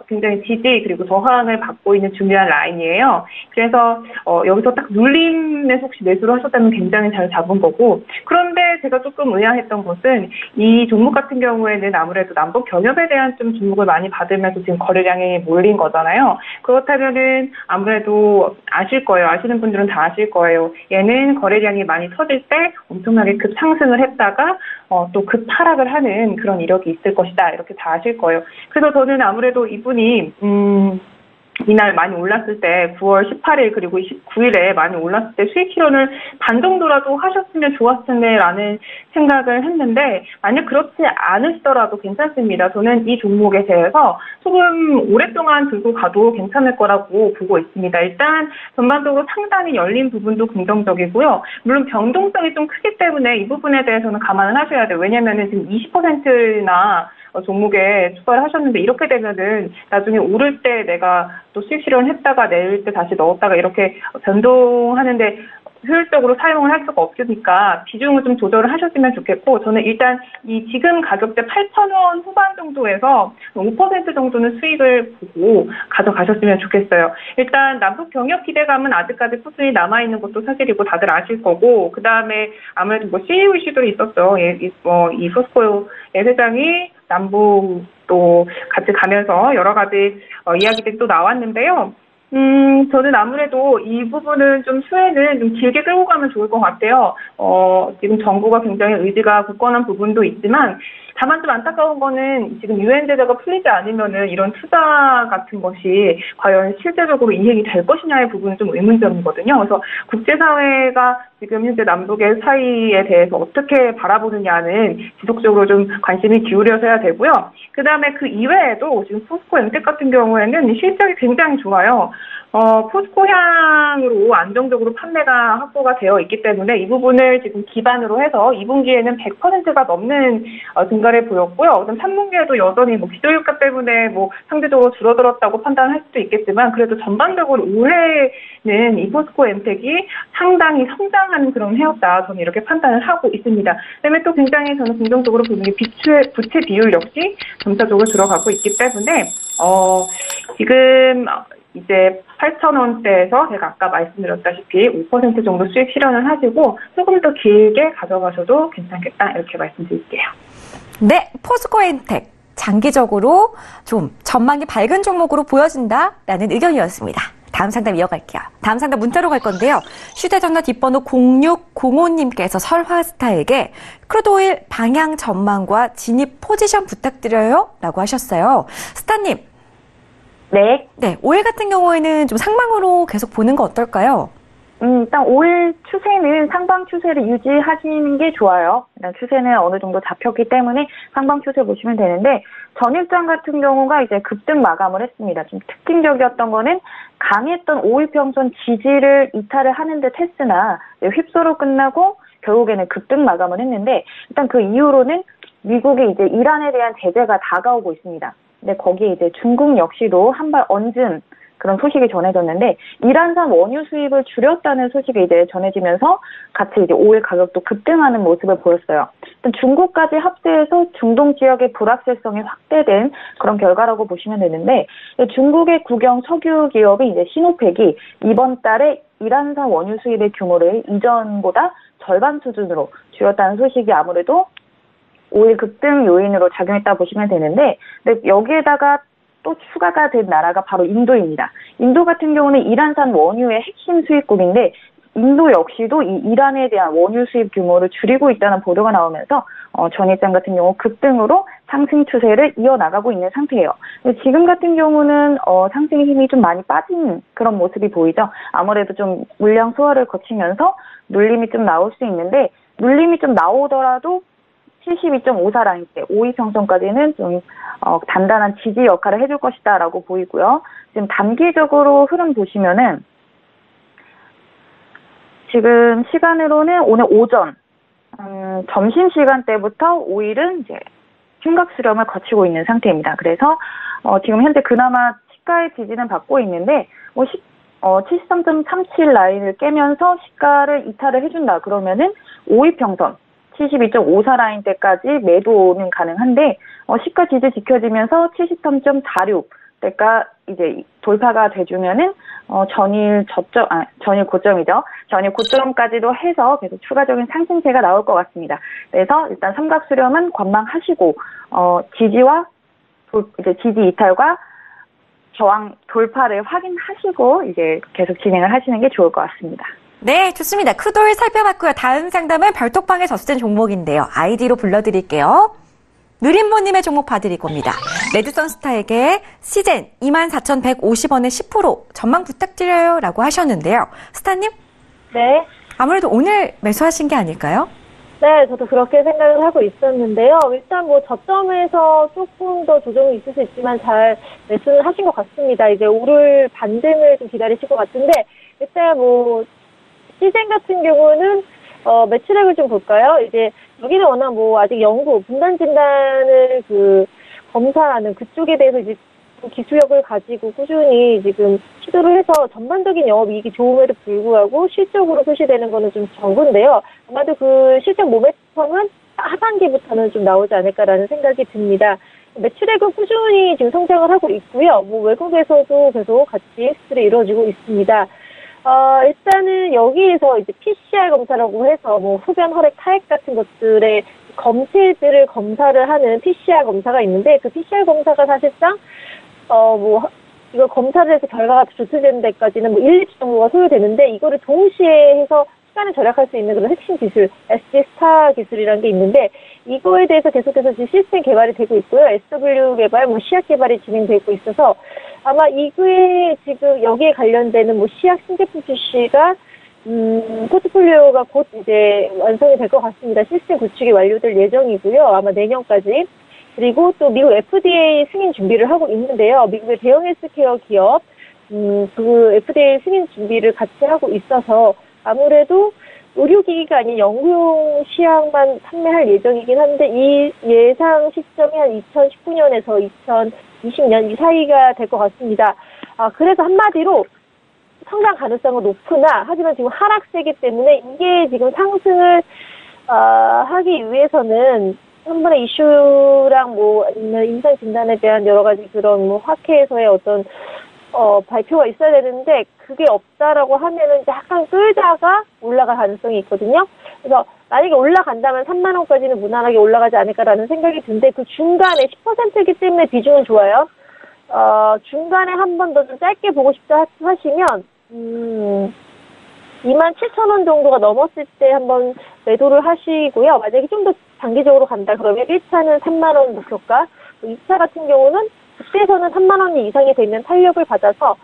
굉장히 지지 그리고 저항을 받고 있는 중요한 라인이에요. 그래서 여기서 딱 눌림에서 혹시 매수를 하셨다면 굉장히 잘 잡은 거고 그런데 제가 조금 의아했던 것은 이 종목 같은 경우에는 아무래도 남북 경협에 대한 좀 주목을 많이 받으면서 지금 거래량이 몰린 거잖아요. 그렇다면은 아무래도 아실 거예요. 아시는 분들은 다 아실 거예요. 얘는 거래량이 많이 터질 때 엄청나게 급 상승을 했다가 또 급 하락을 하는 그런 이력이 있을 것이다. 이렇게 다 아실 거예요. 그래서 저는 아무래도 이분이 이날 많이 올랐을 때 9월 18일 그리고 19일에 많이 올랐을 때 수익 실현을 반 정도라도 하셨으면 좋았을 텐데 라는 생각을 했는데 만약 그렇지 않으시더라도 괜찮습니다. 저는 이 종목에 대해서 조금 오랫동안 들고 가도 괜찮을 거라고 보고 있습니다. 일단 전반적으로 상당히 열린 부분도 긍정적이고요. 물론 변동성이 좀 크기 때문에 이 부분에 대해서는 감안을 하셔야 돼요. 왜냐하면 지금 20%나 종목에 추가를 하셨는데 이렇게 되면은 나중에 오를 때 내가 또 수익 실현을 했다가 내릴 때 다시 넣었다가 이렇게 변동하는데 효율적으로 사용을 할 수가 없으니까 비중을 좀 조절을 하셨으면 좋겠고 저는 일단 이 지금 가격대 8,000원 후반 정도에서 5% 정도는 수익을 보고 가져가셨으면 좋겠어요. 일단 남북 경협 기대감은 아직까지 꾸준히 남아있는 것도 사실이고 다들 아실 거고 그 다음에 아무래도 뭐 CEO 이슈들이 있었죠. 이 포스코의 회장이 남북 또 같이 가면서 여러 가지 이야기들이 또 나왔는데요. 저는 아무래도 이 부분은 좀 수혜는 좀 길게 끌고 가면 좋을 것 같아요. 지금 정부가 굉장히 의지가 굳건한 부분도 있지만 다만 좀 안타까운 거는 지금 유엔 제재가 풀리지 않으면은 이런 투자 같은 것이 과연 실제적으로 이행이 될 것이냐의 부분은 좀 의문점이거든요. 그래서 국제사회가 지금 현재 남북의 사이에 대해서 어떻게 바라보느냐는 지속적으로 좀 관심이 기울여서 해야 되고요. 그 다음에 그 이외에도 지금 포스코 엠텍 같은 경우에는 실적이 굉장히 좋아요. 포스코향으로 안정적으로 판매가 확보가 되어 있기 때문에 이 부분을 지금 기반으로 해서 2분기에는 100%가 넘는 증가를 보였고요. 그다음 3분기에도 여전히 기저효과 때문에 상대적으로 줄어들었다고 판단할 수도 있겠지만 그래도 전반적으로 올해는 이 포스코 엠텍이 상당히 성장하는 그런 해였다. 저는 이렇게 판단을 하고 있습니다. 그다음에 또 굉장히 저는 긍정적으로 보는 게 부채 비율 역시 점차적으로 들어가고 있기 때문에 지금 이제 8,000원대에서 제가 아까 말씀드렸다시피 5% 정도 수익 실현을 하시고 조금 더 길게 가져가셔도 괜찮겠다 이렇게 말씀드릴게요. 네, 포스코 엠텍 장기적으로 좀 전망이 밝은 종목으로 보여진다라는 의견이었습니다. 다음 상담 이어갈게요. 다음 상담 문자로 갈 건데요. 휴대전화 뒷번호 0605님께서 설화스타에게 크루드오일 방향 전망과 진입 포지션 부탁드려요 라고 하셨어요. 스타님. 네. 네, 오일 같은 경우에는 좀 상방으로 계속 보는 거 어떨까요? 일단 오일 추세는 상방 추세를 유지하시는 게 좋아요. 일단 추세는 어느 정도 잡혔기 때문에 상방 추세 보시면 되는데 전일장 같은 경우가 이제 급등 마감을 했습니다. 좀 특징적이었던 거는 강했던 오일 평선 지지를 이탈을 하는 듯 했으나 휩소로 끝나고 결국에는 급등 마감을 했는데 일단 그 이후로는 미국이 이제 이란에 대한 제재가 다가오고 있습니다. 근데 거기에 이제 중국 역시도 한 발 얹은 그런 소식이 전해졌는데 이란산 원유 수입을 줄였다는 소식이 이제 전해지면서 같이 이제 오일 가격도 급등하는 모습을 보였어요. 일단 중국까지 합세해서 중동 지역의 불확실성이 확대된 그런 결과라고 보시면 되는데 중국의 국영 석유 기업이 이제 시노펙이 이번 달에 이란산 원유 수입의 규모를 이전보다 절반 수준으로 줄였다는 소식이 아무래도 오일 급등 요인으로 작용했다 보시면 되는데 근데 여기에다가 또 추가가 된 나라가 바로 인도입니다. 인도 같은 경우는 이란산 원유의 핵심 수입국인데 인도 역시도 이 이란에 대한 원유 수입 규모를 줄이고 있다는 보도가 나오면서 전일장 같은 경우 급등으로 상승 추세를 이어나가고 있는 상태예요. 지금 같은 경우는 상승의 힘이 좀 많이 빠진 그런 모습이 보이죠. 아무래도 좀 물량 소화를 거치면서 눌림이 좀 나올 수 있는데 눌림이 좀 나오더라도 72.54 라인대 5위 평선까지는 좀 단단한 지지 역할을 해줄 것이다라고 보이고요. 지금 단기적으로 흐름 보시면은 지금 시간으로는 오늘 오전 점심 시간대부터 오일은 이제 심각 수렴을 거치고 있는 상태입니다. 그래서 지금 현재 그나마 시가의 지지는 받고 있는데 73.37 라인을 깨면서 시가를 이탈을 해준다 그러면은 5위 평선 72.54 라인대까지 매도는 가능한데 시가 지지 지켜지면서 73.46대가 이제 돌파가 돼주면은 전일 고점이죠. 전일 고점까지도 해서 계속 추가적인 상승세가 나올 것 같습니다. 그래서 일단 삼각 수렴은 관망하시고 지지와 이제 지지 이탈과 저항 돌파를 확인하시고 이제 계속 진행을 하시는 게 좋을 것 같습니다. 네, 좋습니다. 크루드오일 살펴봤고요. 다음 상담은 별톡방에 접수된 종목인데요. 아이디로 불러드릴게요. 누림모님의 종목 봐드릴 겁니다. 레드선스타에게 시젠 24,150원에 10% 전망 부탁드려요 라고 하셨는데요. 스타님? 네. 아무래도 오늘 매수하신 게 아닐까요? 네, 저도 그렇게 생각을 하고 있었는데요. 일단 뭐 저점에서 조금 더 조정이 있을 수 있지만 잘 매수는 하신 것 같습니다. 이제 오를 반등을 좀 기다리실 것 같은데 일단 뭐 시젠 같은 경우는 매출액을 좀 볼까요? 이제 여기는 워낙 뭐 아직 연구 분단 진단을 검사하는 그쪽에 대해서 이제 기술력을 가지고 꾸준히 지금 시도를 해서 전반적인 영업이익이 좋음에도 불구하고 실적으로 표시되는 거는 좀 적은데요. 아마도 그 실적 모멘텀은 하반기부터는 좀 나오지 않을까라는 생각이 듭니다. 매출액은 꾸준히 지금 성장을 하고 있고요. 뭐 외국에서도 계속 같이 수출이 이루어지고 있습니다. 일단은 여기에서 이제 PCR 검사라고 해서 뭐 흡연, 혈액, 타액 같은 것들의 검체들을 검사를 하는 PCR 검사가 있는데 그 PCR 검사가 사실상 이거 검사를 해서 결과가 조출되는 데까지는 뭐 1, 2주 정도가 소요되는데 이거를 동시에 해서 시간을 절약할 수 있는 그런 핵심 기술, SG-스타 기술이라는 게 있는데 이거에 대해서 계속해서 지금 시스템 개발이 되고 있고요. SW 개발, 시약 개발이 진행되고 있어서 아마 이거에 지금 여기에 관련되는 시약 신제품 출시가 포트폴리오가 곧 이제 완성이 될 것 같습니다. 시스템 구축이 완료될 예정이고요. 아마 내년까지. 그리고 또 미국 FDA 승인 준비를 하고 있는데요. 미국의 대형 헬스케어 기업, 그 FDA 승인 준비를 같이 하고 있어서 아무래도 의료기기가 아닌 연구용 시약만 판매할 예정이긴 한데 이 예상 시점이 한 2019년에서 2020년 이 사이가 될 것 같습니다. 그래서 한마디로 성장 가능성은 높으나 하지만 지금 하락세이기 때문에 이게 지금 상승을 하기 위해서는 한 번의 이슈랑 임상 진단에 대한 여러 가지 그런 학회에서의 어떤 발표가 있어야 되는데 그게 없다라고 하면은 약간 끌다가 올라갈 가능성이 있거든요. 그래서 만약에 올라간다면 3만 원까지는 무난하게 올라가지 않을까라는 생각이 드는데 그 중간에 10%이기 때문에 비중은 좋아요. 중간에 한 번 더 좀 짧게 보고 싶다 하시면 27,000원 정도가 넘었을 때 한번 매도를 하시고요. 만약에 좀 더 장기적으로 간다 그러면 1차는 3만 원 목표가, 2차 같은 경우는 그때서는 3만 원 이상이 되면 탄력을 받아서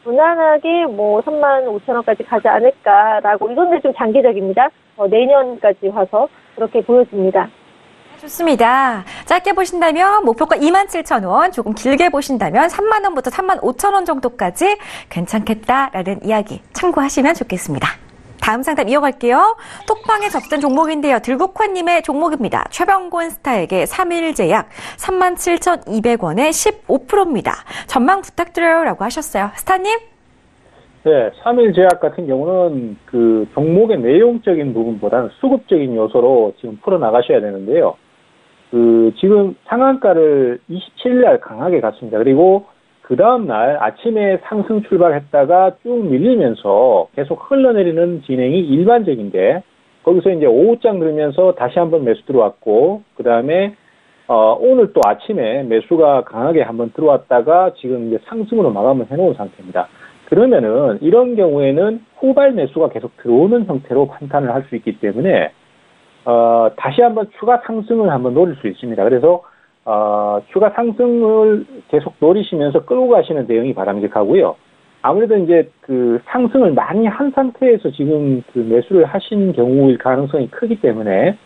무난하게 뭐 35,000원까지 가지 않을까라고, 이건 좀 장기적입니다. 내년까지 와서 그렇게 보여집니다. 좋습니다. 짧게 보신다면 목표가 27,000원, 조금 길게 보신다면 3만 원부터 3만 5천 원 정도까지 괜찮겠다라는 이야기 참고하시면 좋겠습니다. 다음 상담 이어갈게요. 톡방에 접수된 종목인데요. 들국화님의 종목입니다. 최병권 스타에게 3일 제약 37,200원에 15%입니다. 전망 부탁드려요 라고 하셨어요. 스타님? 네, 3일 제약 같은 경우는 그 종목의 내용적인 부분보다는 수급적인 요소로 지금 풀어나가셔야 되는데요. 지금 상한가를 27일 날 강하게 갔습니다. 그리고 그 다음날 아침에 상승 출발했다가 쭉 밀리면서 계속 흘러내리는 진행이 일반적인데, 거기서 이제 오후장 들으면서 다시 한번 매수 들어왔고, 그 다음에 오늘 또 아침에 매수가 강하게 한번 들어왔다가 지금 이제 상승으로 마감을 해놓은 상태입니다. 그러면은 이런 경우에는 후발 매수가 계속 들어오는 형태로 판단을 할 수 있기 때문에 다시 한번 추가 상승을 한번 노릴 수 있습니다. 그래서 추가 상승을 계속 노리시면서 끌고 가시는 대응이 바람직하고요. 아무래도 이제 그 상승을 많이 한 상태에서 지금 그 매수를 하신 경우일 가능성이 크기 때문에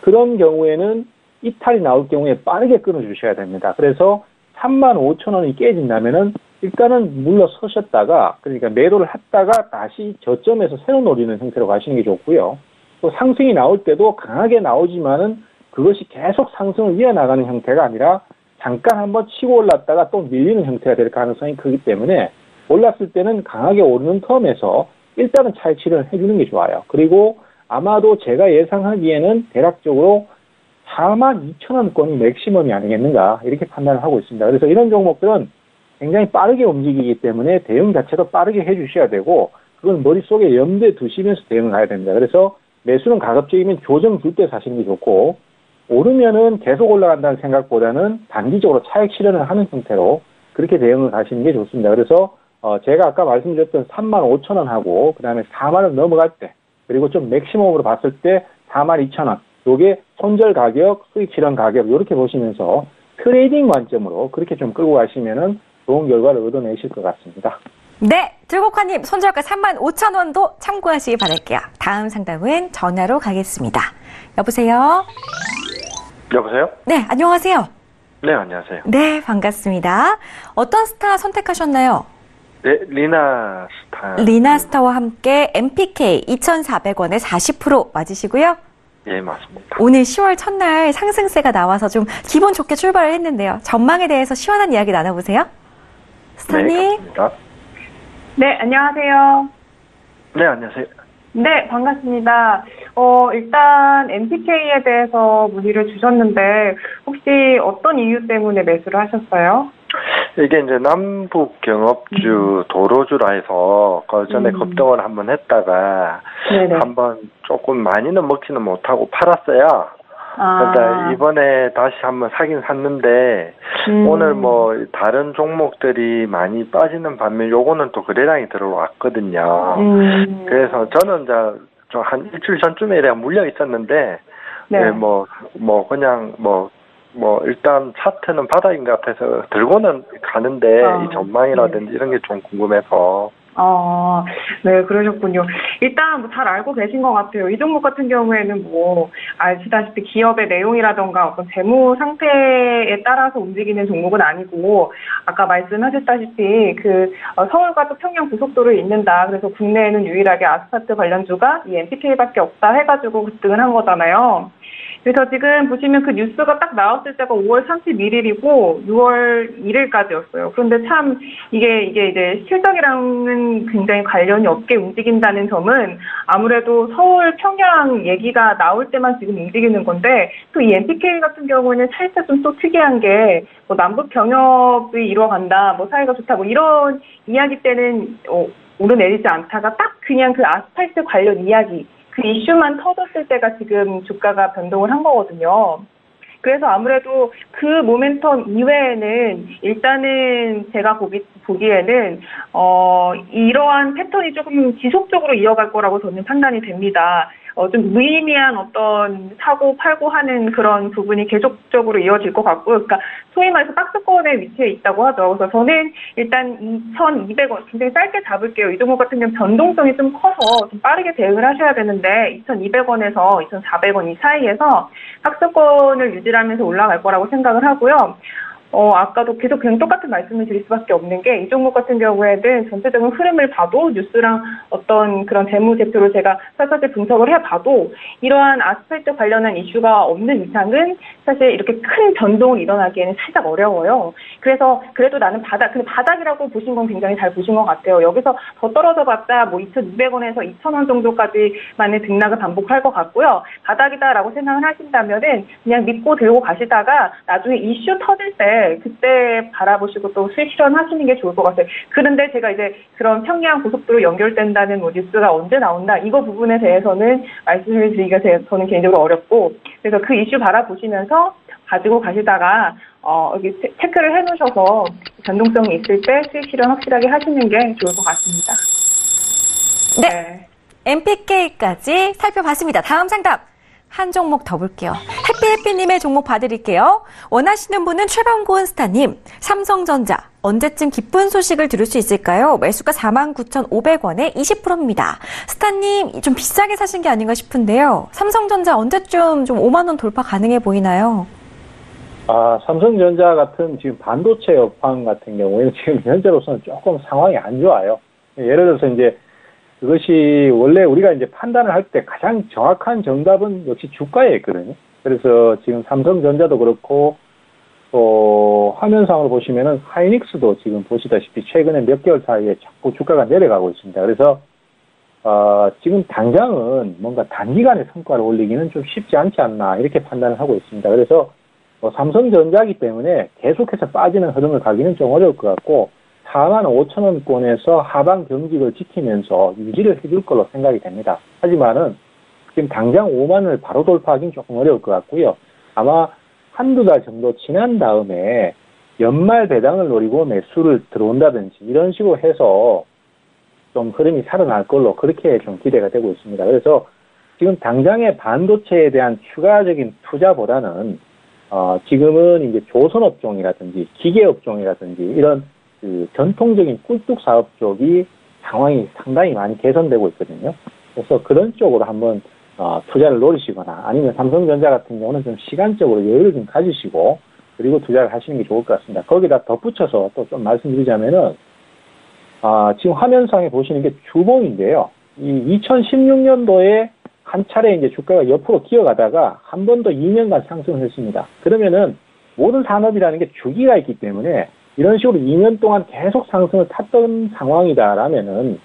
그런 경우에는 이탈이 나올 경우에 빠르게 끊어주셔야 됩니다. 그래서 35,000원이 깨진다면은 일단은 물러서셨다가, 그러니까 매도를 했다가 다시 저점에서 새로 노리는 형태로 가시는 게 좋고요. 또 상승이 나올 때도 강하게 나오지만은 그것이 계속 상승을 이어나가는 형태가 아니라 잠깐 한번 치고 올랐다가 또 밀리는 형태가 될 가능성이 크기 때문에 올랐을 때는 강하게 오르는 텀에서 일단은 차익 실현을 해주는 게 좋아요. 그리고 아마도 제가 예상하기에는 대략적으로 42,000원권이 맥시멈이 아니겠는가 이렇게 판단을 하고 있습니다. 그래서 이런 종목들은 굉장히 빠르게 움직이기 때문에 대응 자체도 빠르게 해주셔야 되고, 그건 머릿속에 염두에 두시면서 대응을 해야 됩니다. 그래서 매수는 가급적이면 조정 줄 때 사시는 게 좋고, 오르면은 계속 올라간다는 생각보다는 단기적으로 차익 실현을 하는 형태로 그렇게 대응을 하시는 게 좋습니다. 그래서 제가 아까 말씀드렸던 35,000원하고 그 다음에 4만원 넘어갈 때, 그리고 좀 맥시멈으로 봤을 때 42,000원, 요게 손절 가격, 수익 실현 가격 이렇게 보시면서 트레이딩 관점으로 그렇게 좀 끌고 가시면은 좋은 결과를 얻어내실 것 같습니다. 네, 들국화님 손절가 35,000원도 참고하시기 바랄게요. 다음 상담은 전화로 가겠습니다. 여보세요? 여보세요? 네, 안녕하세요. 네, 안녕하세요. 네, 반갑습니다. 어떤 스타 선택하셨나요? 네, 리나스타. 리나스타와 함께 MPK 2,400원에 40% 맞으시고요? 예, 맞습니다. 오늘 10월 첫날 상승세가 나와서 좀 기분 좋게 출발을 했는데요. 전망에 대해서 시원한 이야기 나눠보세요. 스타님. 네, 감사합니다. 네, 안녕하세요. 네, 안녕하세요. 네, 반갑습니다. 일단 MPK에 대해서 문의를 주셨는데 혹시 어떤 이유 때문에 매수를 하셨어요? 이게 이제 남북 경업주 도로주라 해서 그 전에 급등을 한번 했다가 한번 조금 많이는 먹지는 못하고 팔았어요. 그러니까 이번에 다시 한번 사긴 샀는데 오늘 뭐 다른 종목들이 많이 빠지는 반면 요거는 또 거래량이 들어왔거든요. 그래서 저는 이제 좀 한 일주일 전쯤에 내가 물려 있었는데 네, 그냥 일단 차트는 바닥인 것 같아서 들고는 가는데 이 전망이라든지 이런 게 좀 궁금해서. 네, 그러셨군요. 일단 뭐 잘 알고 계신 것 같아요. 이 종목 같은 경우에는 뭐 아시다시피 기업의 내용이라던가 어떤 재무 상태에 따라서 움직이는 종목은 아니고, 아까 말씀하셨다시피 서울과 또 평양 고속도로에 있는다. 그래서 국내에는 유일하게 아스팔트 관련주가 이 MPK밖에 없다 해가지고 급등을 한 거잖아요. 그래서 지금 보시면 그 뉴스가 딱 나왔을 때가 5월 31일이고 6월 1일까지였어요. 그런데 참 이게 이제 실적이랑은 굉장히 관련이 없게 움직인다는 점은 아무래도 서울 평양 얘기가 나올 때만 지금 움직이는 건데, 또 이 MPK 같은 경우는 살짝 좀 또 특이한 게 뭐 남북 경협이 이루어간다, 뭐 사이가 좋다, 뭐 이런 이야기 때는 오르내리지 않다가 딱 그냥 그 아스팔트 관련 이야기, 그 이슈만 터졌을 때가 지금 주가가 변동을 한 거거든요. 그래서 아무래도 그 모멘텀 이외에는 일단은 제가 보기에는 이러한 패턴이 조금 지속적으로 이어갈 거라고 저는 판단이 됩니다. 좀 무의미한 어떤 사고 팔고 하는 그런 부분이 계속적으로 이어질 것 같고요. 그러니까 소위 말해서 박스권에 위치해 있다고 하죠. 그래서 저는 일단 2,200원 굉장히 짧게 잡을게요. 이 종목 같은 경우는 변동성이 좀 커서 좀 빠르게 대응을 하셔야 되는데 2,200원에서 2,400원 이 사이에서 박스권을 유지하면서 올라갈 거라고 생각을 하고요. 아까도 계속 그냥 똑같은 말씀을 드릴 수밖에 없는 게 이 종목 같은 경우에는 전체적인 흐름을 봐도 뉴스랑 어떤 그런 재무제표를 제가 살짝 분석을 해봐도 이러한 아스팔트 관련한 이슈가 없는 이상은 사실 이렇게 큰 변동을 일어나기에는 살짝 어려워요. 그래서 그래도 나는 근데 바닥이라고 보신 건 굉장히 잘 보신 것 같아요. 여기서 더 떨어져 봤자 뭐 2,200원에서 2,000원 정도까지만의 등락을 반복할 것 같고요. 바닥이다라고 생각을 하신다면은 그냥 믿고 들고 가시다가 나중에 이슈 터질 때 그때 바라보시고 또 수익 실현하시는 게 좋을 것 같아요. 그런데 제가 이제 그런 평양 고속도로 연결된다는 뭐 뉴스가 언제 나온다 이거 부분에 대해서는 말씀을 드리기가 저는 개인적으로 어렵고 그래서 그 이슈 바라보시면서 가지고 가시다가 여기 체크를 해놓으셔서 변동성이 있을 때 수익 실현 확실하게 하시는 게 좋을 것 같습니다. 네. MPK까지 살펴봤습니다. 다음 상담. 한 종목 더 볼게요. 해피해피님의 종목 봐드릴게요. 원하시는 분은 최병곤스타님, 삼성전자. 언제쯤 기쁜 소식을 들을 수 있을까요? 매수가 49,500원에 20%입니다. 스타님, 좀 비싸게 사신 게 아닌가 싶은데요. 삼성전자 언제쯤 좀 5만 원 돌파 가능해 보이나요? 삼성전자 같은 지금 반도체 업황 같은 경우에는 지금 현재로서는 조금 상황이 안 좋아요. 예를 들어서 이제 그것이 원래 우리가 이제 판단을 할 때 가장 정확한 정답은 역시 주가에 있거든요. 그래서 지금 삼성전자도 그렇고 또 화면상으로 보시면은 하이닉스도 지금 보시다시피 최근에 몇 개월 사이에 자꾸 주가가 내려가고 있습니다. 그래서 지금 당장은 뭔가 단기간에 성과를 올리기는 좀 쉽지 않지 않나 이렇게 판단을 하고 있습니다. 그래서 삼성전자이기 때문에 계속해서 빠지는 흐름을 가기는 좀 어려울 것 같고 45,000원권에서 하방 경직을 지키면서 유지를 해줄 걸로 생각이 됩니다. 하지만은 지금 당장 5만원을 바로 돌파하기는 조금 어려울 것 같고요. 아마 한두 달 정도 지난 다음에 연말 배당을 노리고 매수를 들어온다든지 이런 식으로 해서 좀 흐름이 살아날 걸로 그렇게 좀 기대가 되고 있습니다. 그래서 지금 당장의 반도체에 대한 추가적인 투자보다는 지금은 이제 조선업종이라든지 기계업종이라든지 이런 그 전통적인 꿀뚝 사업 쪽이 상황이 상당히 많이 개선되고 있거든요. 그래서 그런 쪽으로 한번 투자를 노리시거나 아니면 삼성전자 같은 경우는 좀 시간적으로 여유를 좀 가지시고 그리고 투자를 하시는 게 좋을 것 같습니다. 거기다 덧붙여서 또 좀 말씀드리자면은 지금 화면상에 보시는 게 주봉인데요. 이 2016년도에 한 차례 이제 주가가 옆으로 기어가다가 한 번 더 2년간 상승을 했습니다. 그러면은 모든 산업이라는 게 주기가 있기 때문에 이런 식으로 2년 동안 계속 상승을 탔던 상황이다라면은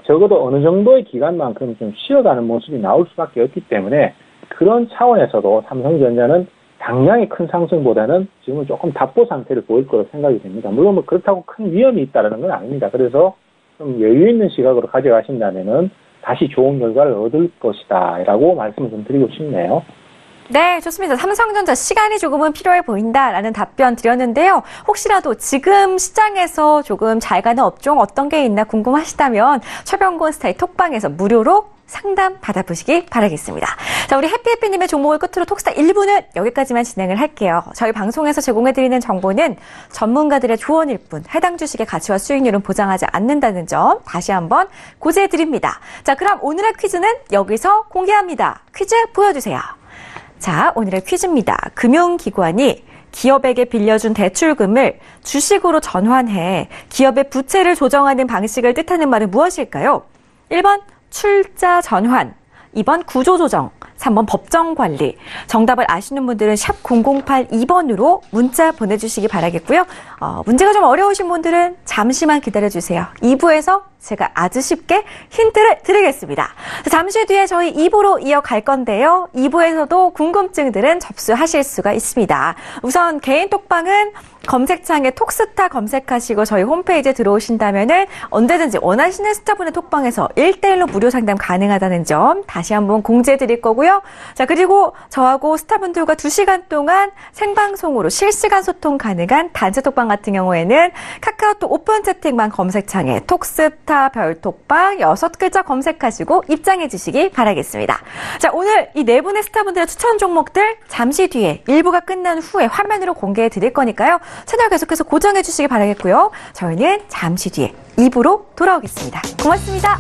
적어도 어느 정도의 기간만큼 좀 쉬어가는 모습이 나올 수밖에 없기 때문에 그런 차원에서도 삼성전자는 당장의 큰 상승보다는 지금은 조금 답보 상태를 보일 거로 생각이 됩니다. 물론 뭐 그렇다고 큰 위험이 있다는 건 아닙니다. 그래서 좀 여유 있는 시각으로 가져가신다면은 다시 좋은 결과를 얻을 것이다라고 말씀을 좀 드리고 싶네요. 네, 좋습니다. 삼성전자 시간이 조금은 필요해 보인다라는 답변 드렸는데요. 혹시라도 지금 시장에서 조금 잘 가는 업종 어떤 게 있나 궁금하시다면 최병곤 스타의 톡방에서 무료로 상담 받아보시기 바라겠습니다. 자, 우리 해피해피님의 종목을 끝으로 톡스타 1부는 여기까지만 진행을 할게요. 저희 방송에서 제공해드리는 정보는 전문가들의 조언일 뿐 해당 주식의 가치와 수익률은 보장하지 않는다는 점 다시 한번 고지해드립니다. 자, 그럼 오늘의 퀴즈는 여기서 공개합니다. 퀴즈 보여주세요. 자, 오늘의 퀴즈입니다. 금융기관이 기업에게 빌려준 대출금을 주식으로 전환해 기업의 부채를 조정하는 방식을 뜻하는 말은 무엇일까요? 1번 출자 전환, 2번 구조조정, 3번 법정관리. 정답을 아시는 분들은 샵 0082번으로 문자 보내주시기 바라겠고요. 문제가 좀 어려우신 분들은 잠시만 기다려주세요. 2부에서 제가 아주 쉽게 힌트를 드리겠습니다. 잠시 뒤에 저희 2부로 이어갈 건데요. 2부에서도 궁금증들은 접수하실 수가 있습니다. 우선 개인 톡방은 검색창에 톡스타 검색하시고 저희 홈페이지에 들어오신다면은 언제든지 원하시는 스타분의 톡방에서 1:1로 무료 상담 가능하다는 점 다시 한번 공지해 드릴 거고요. 있고요. 자, 그리고 저하고 스타분들과 2시간 동안 생방송으로 실시간 소통 가능한 단체 톡방 같은 경우에는 카카오톡 오픈 채팅방 검색창에 톡스타 별톡방 6글자 검색하시고 입장해 주시기 바라겠습니다. 자, 오늘 이 4분의 스타분들의 추천 종목들 잠시 뒤에 1부가 끝난 후에 화면으로 공개해 드릴 거니까요. 채널 계속해서 고정해 주시기 바라겠고요. 저희는 잠시 뒤에 2부로 돌아오겠습니다. 고맙습니다.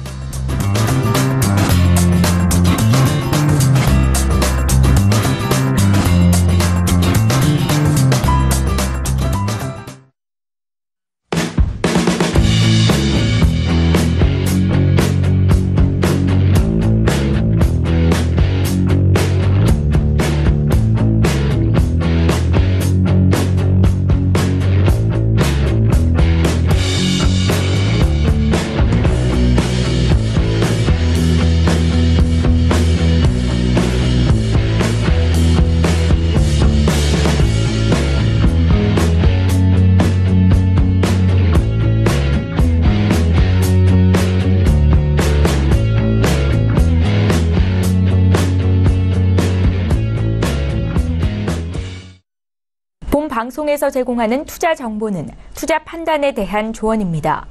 본 방송에서 제공하는 투자 정보는 투자 판단에 대한 조언입니다.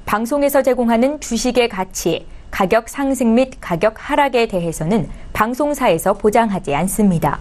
방송에서 제공하는 주식의 가치, 가격 상승 및 가격 하락에 대해서는 방송사에서 보장하지 않습니다.